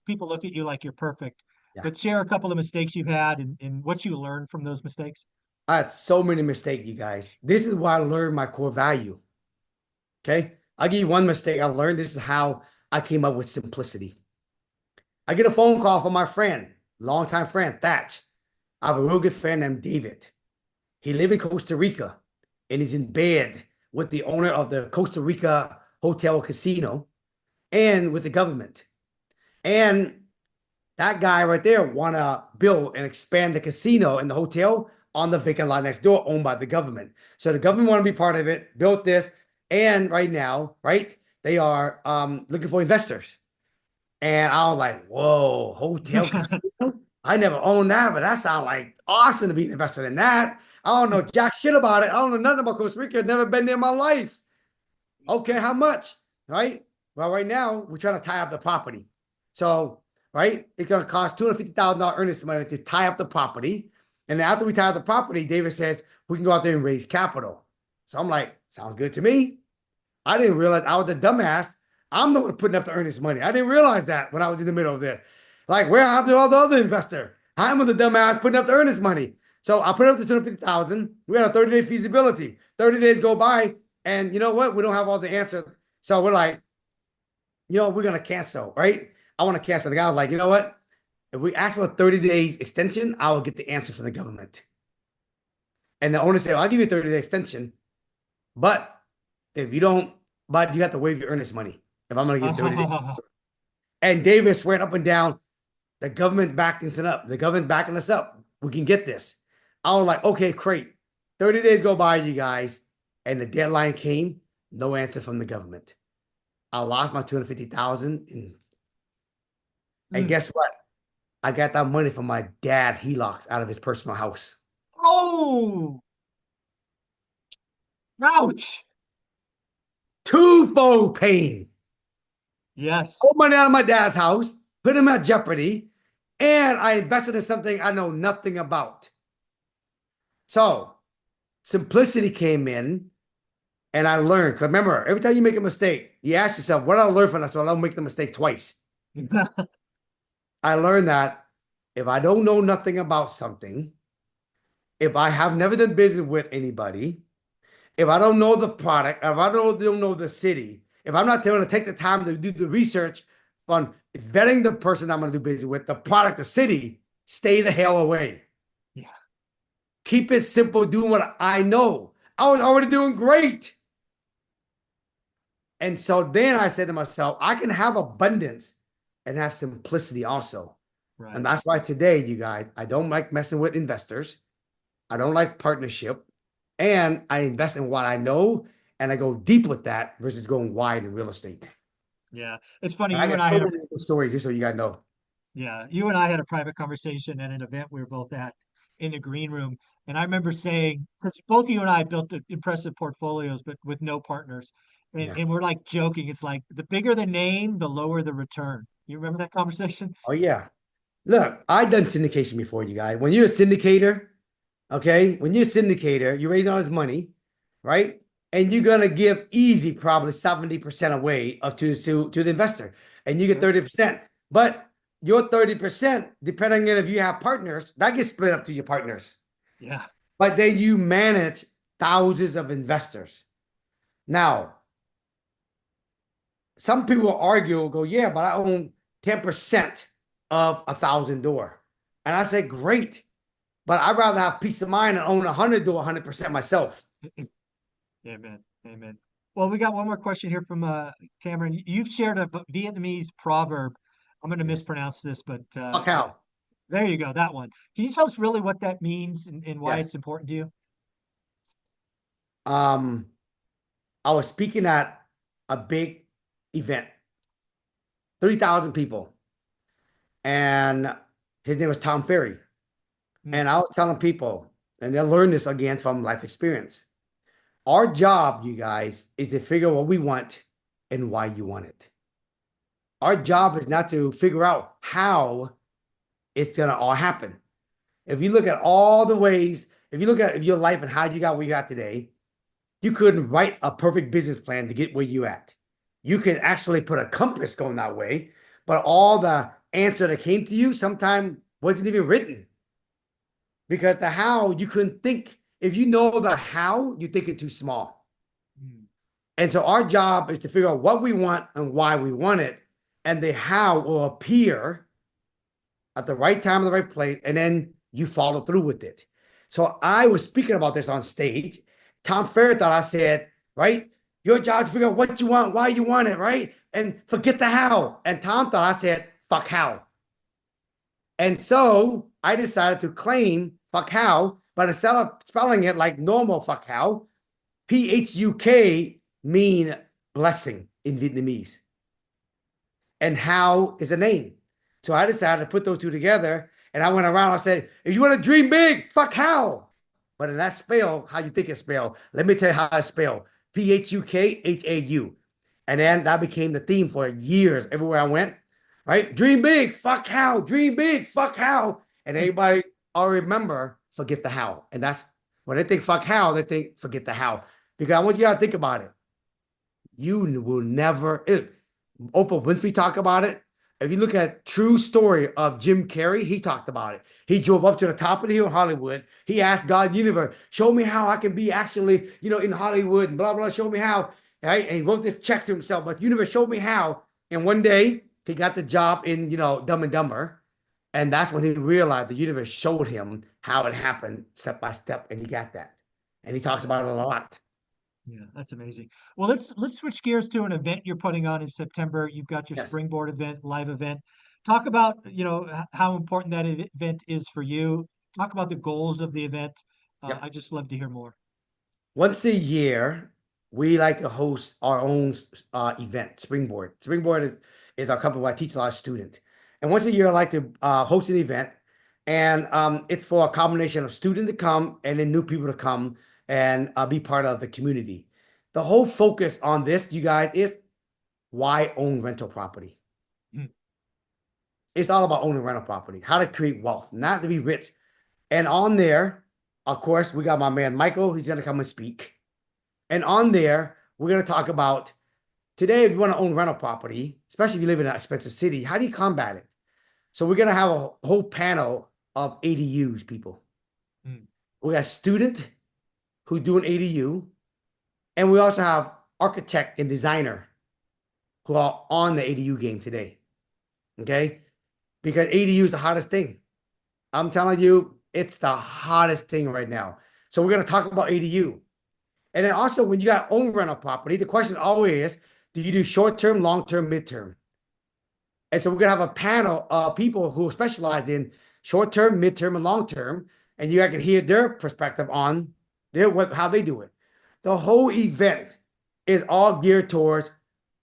people look at you like you're perfect, Yeah. but share a couple of mistakes you've had and what you learned from those mistakes? I had so many mistakes, you guys. This is why I learned my core value. Okay. I'll give you one mistake I learned. This is how I came up with simplicity. I get a phone call from my friend, longtime friend, Thatch. I have a real good friend named David. He lives in Costa Rica and he's in bed with the owner of the Costa Rica hotel casino and with the government. And that guy right there want to build and expand the casino and the hotel on the vacant lot next door owned by the government. So the government want to be part of it, built this. And right now, right, they are looking for investors. And I was like, whoa, hotel casino? I never owned that, but that sounds like awesome to be invested in that. I don't know jack shit about it. I don't know nothing about Costa Rica. I've never been there in my life. Okay, how much? Right? Well, right now, we're trying to tie up the property. So, right, it's going to cost $250,000 earnest money to tie up the property. And then after we tie up the property, David says, we can go out there and raise capital. So I'm like, sounds good to me. I didn't realize I was the dumbass. I'm the one putting up the earnest money. I didn't realize that when I was in the middle of this. Like, where happened to all the other investor? I'm the dumbass putting up the earnest money. So I put up the 250,000. We had a 30-day feasibility. 30 days go by, and you know what? We don't have all the answers. So we're like, we're gonna cancel, right? I want to cancel. The guy was like, you know what? If we ask for a 30 days extension, I will get the answer from the government. And the owner said, well, I'll give you a 30-day extension, but if you don't, but you have to waive your earnest money if I'm gonna give 30 days. And Davis went up and down. The government backed us up. The government backing us up. We can get this. I was like, okay, great. 30 days go by, you guys. And the deadline came. No answer from the government. I lost my 250,000. And Mm. guess what? I got that money from my dad HELOCs out of his personal house. Oh, ouch. Twofold pain. Yes. Pulled money out of my dad's house, put him at jeopardy, and I invested in something I know nothing about. So simplicity came in and I learned. Because remember, every time you make a mistake, you ask yourself, what did I learn from that? So I don't make the mistake twice. I learned that if I don't know nothing about something, if I have never done business with anybody, if I don't know the product, if I don't know the city, if I'm not going to take the time to do the research on vetting the person I'm going to do business with, the product, the city, stay the hell away. Yeah. Keep it simple, doing what I know. I was already doing great. And so then I said to myself, I can have abundance and have simplicity also. And Right. that's why today, you guys, I don't like messing with investors. I don't like partnership. And I invest in what I know and I go deep with that versus going wide in real estate. Yeah. It's funny. And I You and got I so had a many stories just so you guys know. Yeah, you and I had a private conversation at an event we were both at in the green room. And I remember saying, because both you and I built impressive portfolios, but with no partners. And, Yeah. and we're like joking. It's like the bigger the name, the lower the return. You remember that conversation? Oh, yeah. Look, I've done syndication before, you guys. When you're a syndicator, okay, when you're a syndicator, you're raising all this money, right? And you're gonna give easy probably 70% away of to the investor, and you get Yep. 30%. But your 30%, depending on if you have partners, that gets split up to your partners. Yeah. But then you manage thousands of investors. Now, some people argue, go, yeah, but I own 10% of 1,000 door. And I say, great. But I'd rather have peace of mind and own 100 to 100% myself. Amen. Amen. Well, we got one more question here from Cameron. You've shared a Vietnamese proverb. I'm going to Yes. mispronounce this, but Fuck how? there you go. That one. Can you tell us really what that means and why it's Yes. important to you? Um, I was speaking at a big event, 3,000 people, and his name was Tom Ferry. Hmm. And I was telling people, and they'll learn this again from life experience. Our job, you guys, is to figure out what we want and why you want it. Our job is not to figure out how it's gonna all happen. If you look at all the ways, if you look at your life and how you got where you got today, you couldn't write a perfect business plan to get where you at. You can actually put a compass going that way, but all the answer that came to you sometimes wasn't even written because the how you couldn't think. If you know the how, you think it too small. Hmm. And so our job is to figure out what we want and why we want it, and the how will appear at the right time, in the right place, and then you follow through with it. So I was speaking about this on stage. Tom Ferry thought I said, right? Your job to figure out what you want, why you want it, right? And forget the how. And Tom thought I said, fuck how. And so I decided to claim fuck how, but instead of spelling it like normal fuck how, PHUK mean blessing in Vietnamese. And how is a name. So I decided to put those two together. And I went around, I said, if you want to dream big, fuck how. But in that spell, how you think it's spelled, let me tell you how it's spelled. PHUKHAU. And then that became the theme for years everywhere I went. Right? Dream big, fuck how. Dream big, fuck how. And everybody all remember, forget the how. And that's when they think fuck how, they think forget the how. Because I want you to think about it. You will never. Oprah Winfrey talked about it. If you look at true story of Jim Carrey, he talked about it. He drove up to the top of the hill in Hollywood. He asked God, universe, show me how I can be actually, in Hollywood and blah, blah, show me how. Right? And he wrote this check to himself, but universe, show me how. And one day he got the job in, Dumb and Dumber. And that's when he realized the universe showed him how it happened step by step. And he got that. And he talks about it a lot. Yeah, that's amazing. Well, let's switch gears to an event you're putting on in September. You've got your Yes. springboard event, live event. Talk about, how important that event is for you. Talk about the goals of the event. Yep. I just love to hear more. Once a year, we like to host our own event, Springboard. Springboard is our company where I teach a lot of students. And once a year, I like to host an event. And it's for a combination of students to come and then new people to come and be part of the community. The whole focus on this, you guys, is why own rental property. Mm. It's all about owning rental property, how to create wealth, not to be rich. And on there, of course, we got my man Michael. He's going to come and speak. And on there, we're going to talk about today, if you want to own rental property, especially if you live in an expensive city, how do you combat it? So we're going to have a whole panel of ADUs people. Mm. We got a student who's doing ADU, and we also have architect and designer who are on the ADU game today. Okay? Because ADU is the hottest thing. I'm telling you, it's the hottest thing right now. So we're going to talk about ADU. And then also, when you got own rental property, the question always is, do you do short term, long term, midterm? And so we're gonna have a panel of people who specialize in short term, midterm, and long term, and you can hear their perspective on how they do it. The whole event is all geared towards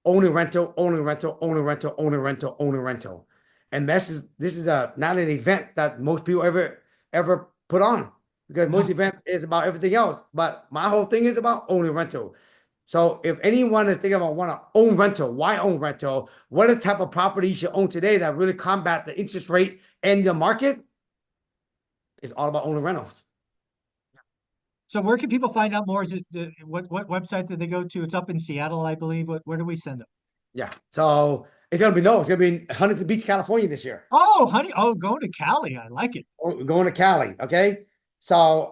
owning rental, owning rental, owning rental, owning rental, owning rental. And this is a not an event that most people ever put on because most No. events is about everything else. But my whole thing is about owning rental. So if anyone is thinking about want to own rental, why own rental? What are the type of property you should own today that really combat the interest rate and the market? It's all about owning rentals. So where can people find out more? Is it what website did they go to? It's up in Seattle, I believe. Where do we send them? Yeah. So it's gonna be in Huntington Beach, California this year. Oh, honey. Oh, going to Cali. I like it. We're going to Cali. Okay. So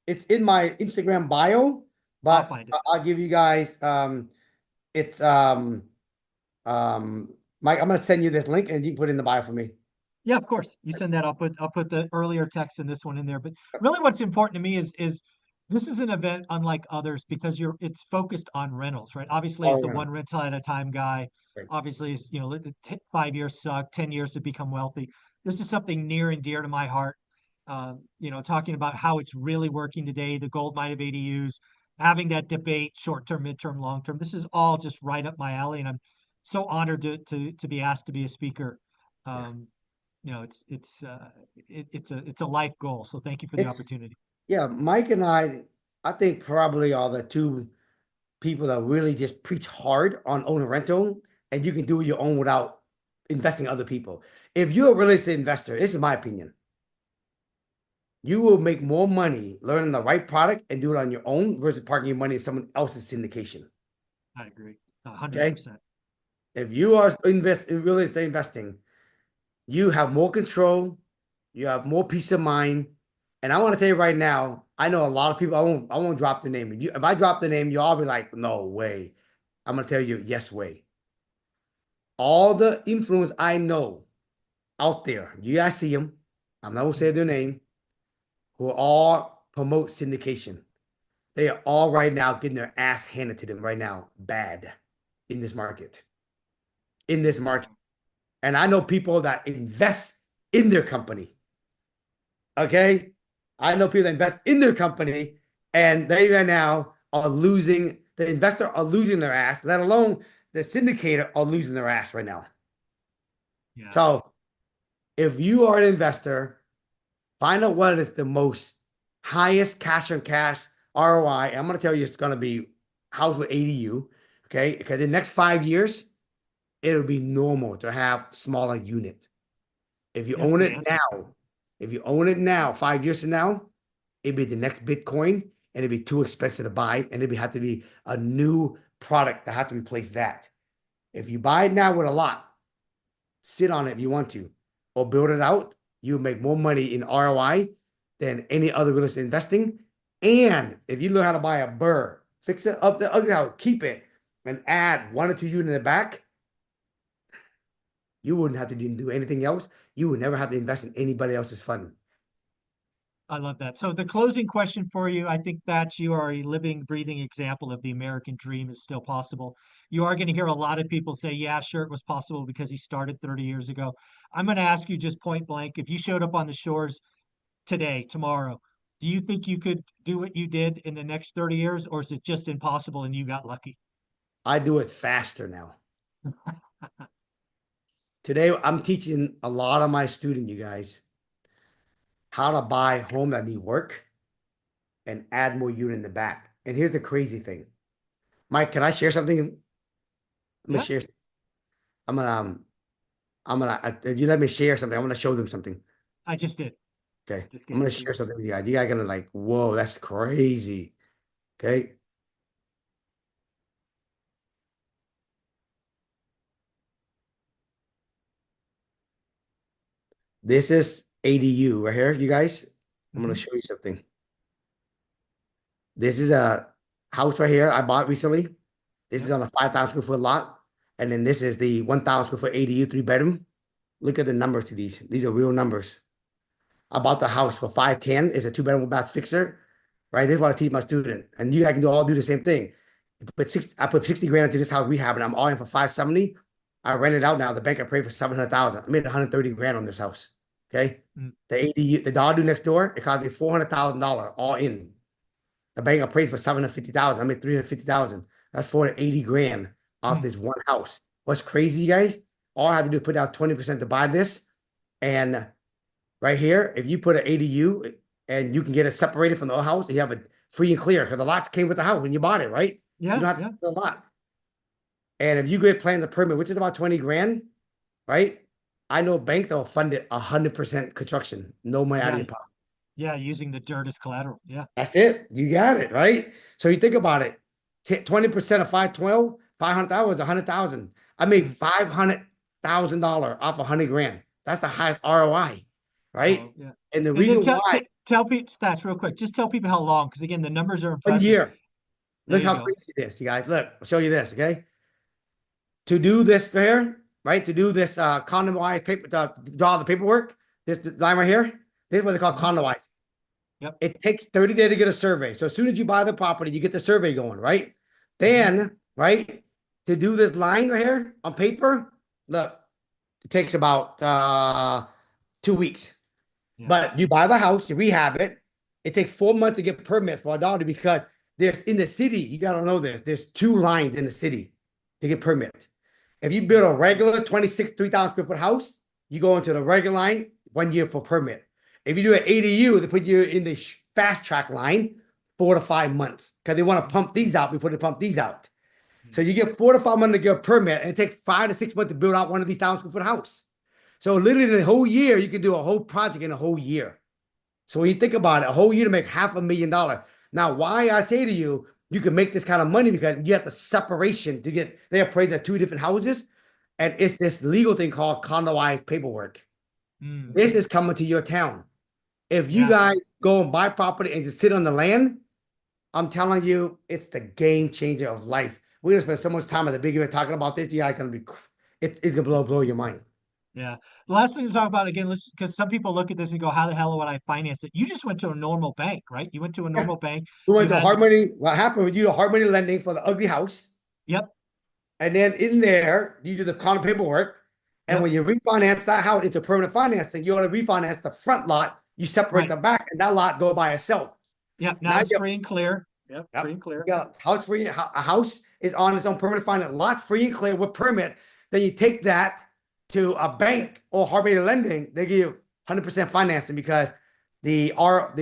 it's in my Instagram bio, I'll but find it. I'll give you guys it's Mike, I'm gonna send you this link and you can put it in the bio for me. Yeah, of course. You send that. I'll put the earlier text in this one in there. But really, what's important to me is this is an event unlike others because it's focused on rentals, right? Obviously, as Oh, the you know. one rental at a time guy, Right. obviously, 5 years suck, 10 years to become wealthy. This is something near and dear to my heart. Talking about how it's really working today, the gold mine of ADUs, having that debate, short term, midterm, long term. This is all just right up my alley, and I'm so honored to be asked to be a speaker. Yeah. Um, it's a life goal. So thank you for the It's opportunity. Yeah, Mike and I think probably are the two people that really just preach hard on owner rental, and you can do your own without investing in other people. If you're a real estate investor, this is my opinion. You will make more money learning the right product and do it on your own versus parking your money in someone else's syndication. I agree, a hundred Okay. percent. If you are invest in real estate investing, you have more control, you have more peace of mind. And I want to tell you right now, I know a lot of people. I won't drop the name. If I drop the name, you all be like, no way. I'm gonna tell you, yes way. All the influence I know out there, you guys see them. I'm not gonna say their name, who all promote syndication. They are all right now getting their ass handed to them right now, bad in this market. In this market. And I know people that invest in their company. Okay. I know people that invest in their company and they right now are losing, the investor are losing their ass, let alone the syndicator are losing their ass right now. Yeah. So if you are an investor, find out what is the most highest cash on cash ROI. I'm going to tell you it's going to be house with ADU. Okay. Because in the next 5 years, it'll be normal to have smaller unit. If you That's own the it answer. now, if you own it now, 5 years from now, it'd be the next Bitcoin and it'd be too expensive to buy. And it'd have to be a new product that have to replace that. If you buy it now with a lot, sit on it if you want to, or build it out, you make more money in ROI than any other real estate investing. And if you learn how to buy a burr, fix it up the ugly house, keep it, and add 1 or 2 units in the back, you wouldn't have to do anything else. You would never have to invest in anybody else's fund. I love that. So the closing question for you, I think that you are a living, breathing example of the American dream is still possible. You are going to hear a lot of people say, yeah, sure, it was possible because he started 30 years ago. I'm going to ask you just point blank, if you showed up on the shores today, tomorrow, do you think you could do what you did in the next 30 years, or is it just impossible and you got lucky? I do it faster now. Today, I'm teaching a lot of my students, you guys, how to buy home that need work and add more unit in the back. And here's the crazy thing. Mike, can I share something? I'm gonna Yeah, share. I'm gonna if you let me share something, I'm gonna show them something. I just did. Okay. Just I'm gave gonna it to you. share something with you guys. You guys are gonna like, whoa, that's crazy. Okay. This is ADU right here, you guys. I'm gonna Hmm. show you something. This is a house right here I bought recently. This is Yep. on a 5,000 square foot lot. And then this is the 1,000 square foot ADU, three bedroom. Look at the numbers to these. These are real numbers. I bought the house for 510. It's a two bedroom bath fixer. Right. This is what I teach my student. And you guys can all do the same thing. I put 60 grand into this house rehab and I'm all in for 570. I rent it out now. The bank I paid for 700,000. I made 130 grand on this house. Okay. Mm. The ADU, the dog do next door, it cost me $400,000 all in. The bank appraised for 750,000. I made 350,000. That's 480 grand off Mm. this one house. What's crazy, you guys? All I had to do is put down 20% to buy this. And right here, if you put an ADU and you can get it separated from the other house, you have it free and clear because the lots came with the house when you bought it, right? You Yeah, don't have to yeah, pay a lot. And if you get plan the permit, which is about 20 grand, right? I know banks that will fund it 100% construction, no money out of yeah, your pocket. yeah. Using the dirt as collateral. Yeah. That's it. You got it, right? So you think about it. 20% of 512, 500,000 is 100,000. I Mm. made $500,000 off 100 grand. That's the highest ROI, Oh, right? yeah. And the And then reason why, tell people stats real quick. Just tell people how long, because again, the numbers are one impressive. year, There look you how go. crazy it is, you guys. Look, I'll show you this, okay? To do this there, right? To do this condomized paper, to draw the paperwork, this line right here, this is what they call Hmm. condomized. Yep. It takes 30 days to get a survey. So as soon as you buy the property, you get the survey going, right? Hmm. Then, right, to do this line right here on paper, look, it takes about 2 weeks. Yeah. But you buy the house, you rehab it. It takes 4 months to get permits for a dollar because there's in the city, you gotta know this. There's two lines in the city to get permits. If you build Mm. a regular 26, 3,000 square foot house, you go into the regular line 1 year for permit. If you do an ADU, they put you in the fast track line 4 to 5 months because they want to Mm. pump these out before they pump these out. Mm. So you get 4 to 5 months to get a permit, and it takes 5 to 6 months to build out one of these 1,000 square foot house. So literally the whole year, you can do a whole project in a whole year. So when you think about it, a whole year to make $500,000. Now, why I say to you, you can make this kind of money because you have the separation to get they appraised at two different houses, and it's this legal thing called condoized paperwork. Mm. This is coming to your town. If you Yeah. guys go and buy property and just sit on the land, I'm telling you, it's the game changer of life. We're gonna spend so much time at the big event talking about this. You guys gonna be, it's gonna blow your mind. Yeah. The last thing to talk about again, let's because some people look at this and go, "How the hell would I finance it?" You just went to a normal bank, right? You went to a Yeah. normal bank. We You went to had, hard money. What happened with you? Hard money lending for the ugly house. yep, And then in there, you do the condo paperwork. And when yep, you refinance that house into permanent financing, you want to refinance the front lot. You separate right, the back, and that lot go by itself. yep. Now Now it's you free and clear. Yep, free yep, and you clear. got a house free. A house is on its own permanent finance. Lots free and clear with permit. Then you take that to a bank or hard money lending. They give you 100% financing because the ARV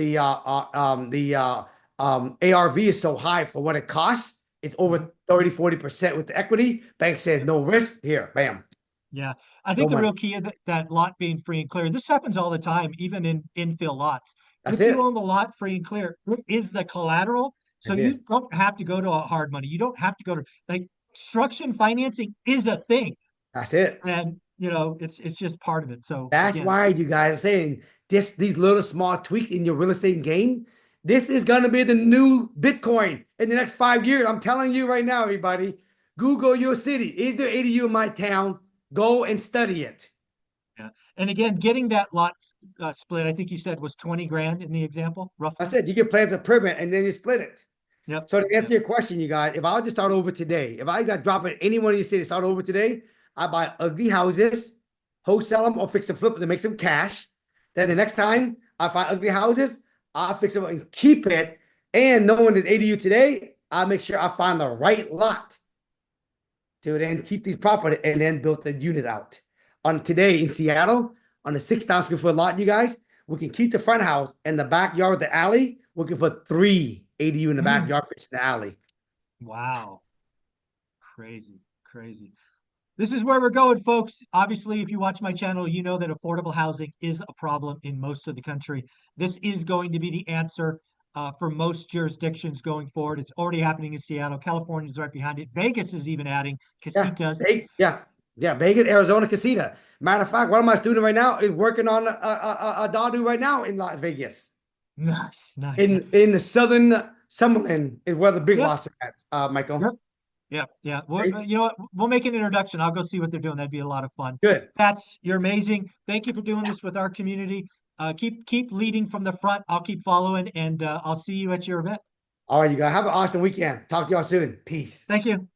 is so high for what it costs. It's Mhm. over 30-40% with the equity. Bank says no risk. Here, bam, Yeah, I no think the money. real key of that lot being free and clear. This happens all the time, even in infill lots. That's If you it. own the lot free and clear, it is the collateral, so That's you it. don't have to go to a hard money. You don't have to go to like construction financing is a thing, That's it. and it's just part of it. So That's again, why you guys are saying this, these little small tweaks in your real estate game. This is going to be the new Bitcoin in the next 5 years. I'm telling you right now, everybody. Google your city. Is there ADU in my town? Go and study it. yeah. And again, getting that lot split, I think you said was 20 grand in the example, I roughly. said you get plans of permit and then you split it. Yep. So to Yep. answer your question, you guys, if I was to start over today, if I got drop in any one of you cities, start over today, I buy ugly houses, wholesale them or fix them, flip them to make some cash. Then the next time I find ugly houses, I'll fix them and keep it. And knowing that ADU today, I'll make sure I find the right lot to then keep these property and then build the unit out. On today in Seattle, on a 6,000 square foot lot, you guys, we can keep the front house and the backyard with the alley. We can put 3 ADU in the Mm. backyard, fix the alley. Wow. Crazy. Crazy. This is where we're going, folks. Obviously, if you watch my channel, you know that affordable housing is a problem in most of the country. This is going to be the answer for most jurisdictions going forward. It's already happening in Seattle. California is right behind it. Vegas is even adding Yeah, casitas. yeah, Vegas, Arizona, casita. Matter of fact, one of my students right now is working on a Dadu right now in Las Vegas. Nice, nice. In the southern Summerlin is where the big Yep, lots are at, Michael. yep, yep, yeah. Well, Okay, you know what? We'll make an introduction. I'll go see what they're doing. That'd be a lot of fun. good. That's you're amazing. Thank you for doing this with our community. Keep leading from the front. I'll keep following, and I'll see you at your event. All right, you guys have an awesome weekend. Talk to y'all soon. Peace. Thank you.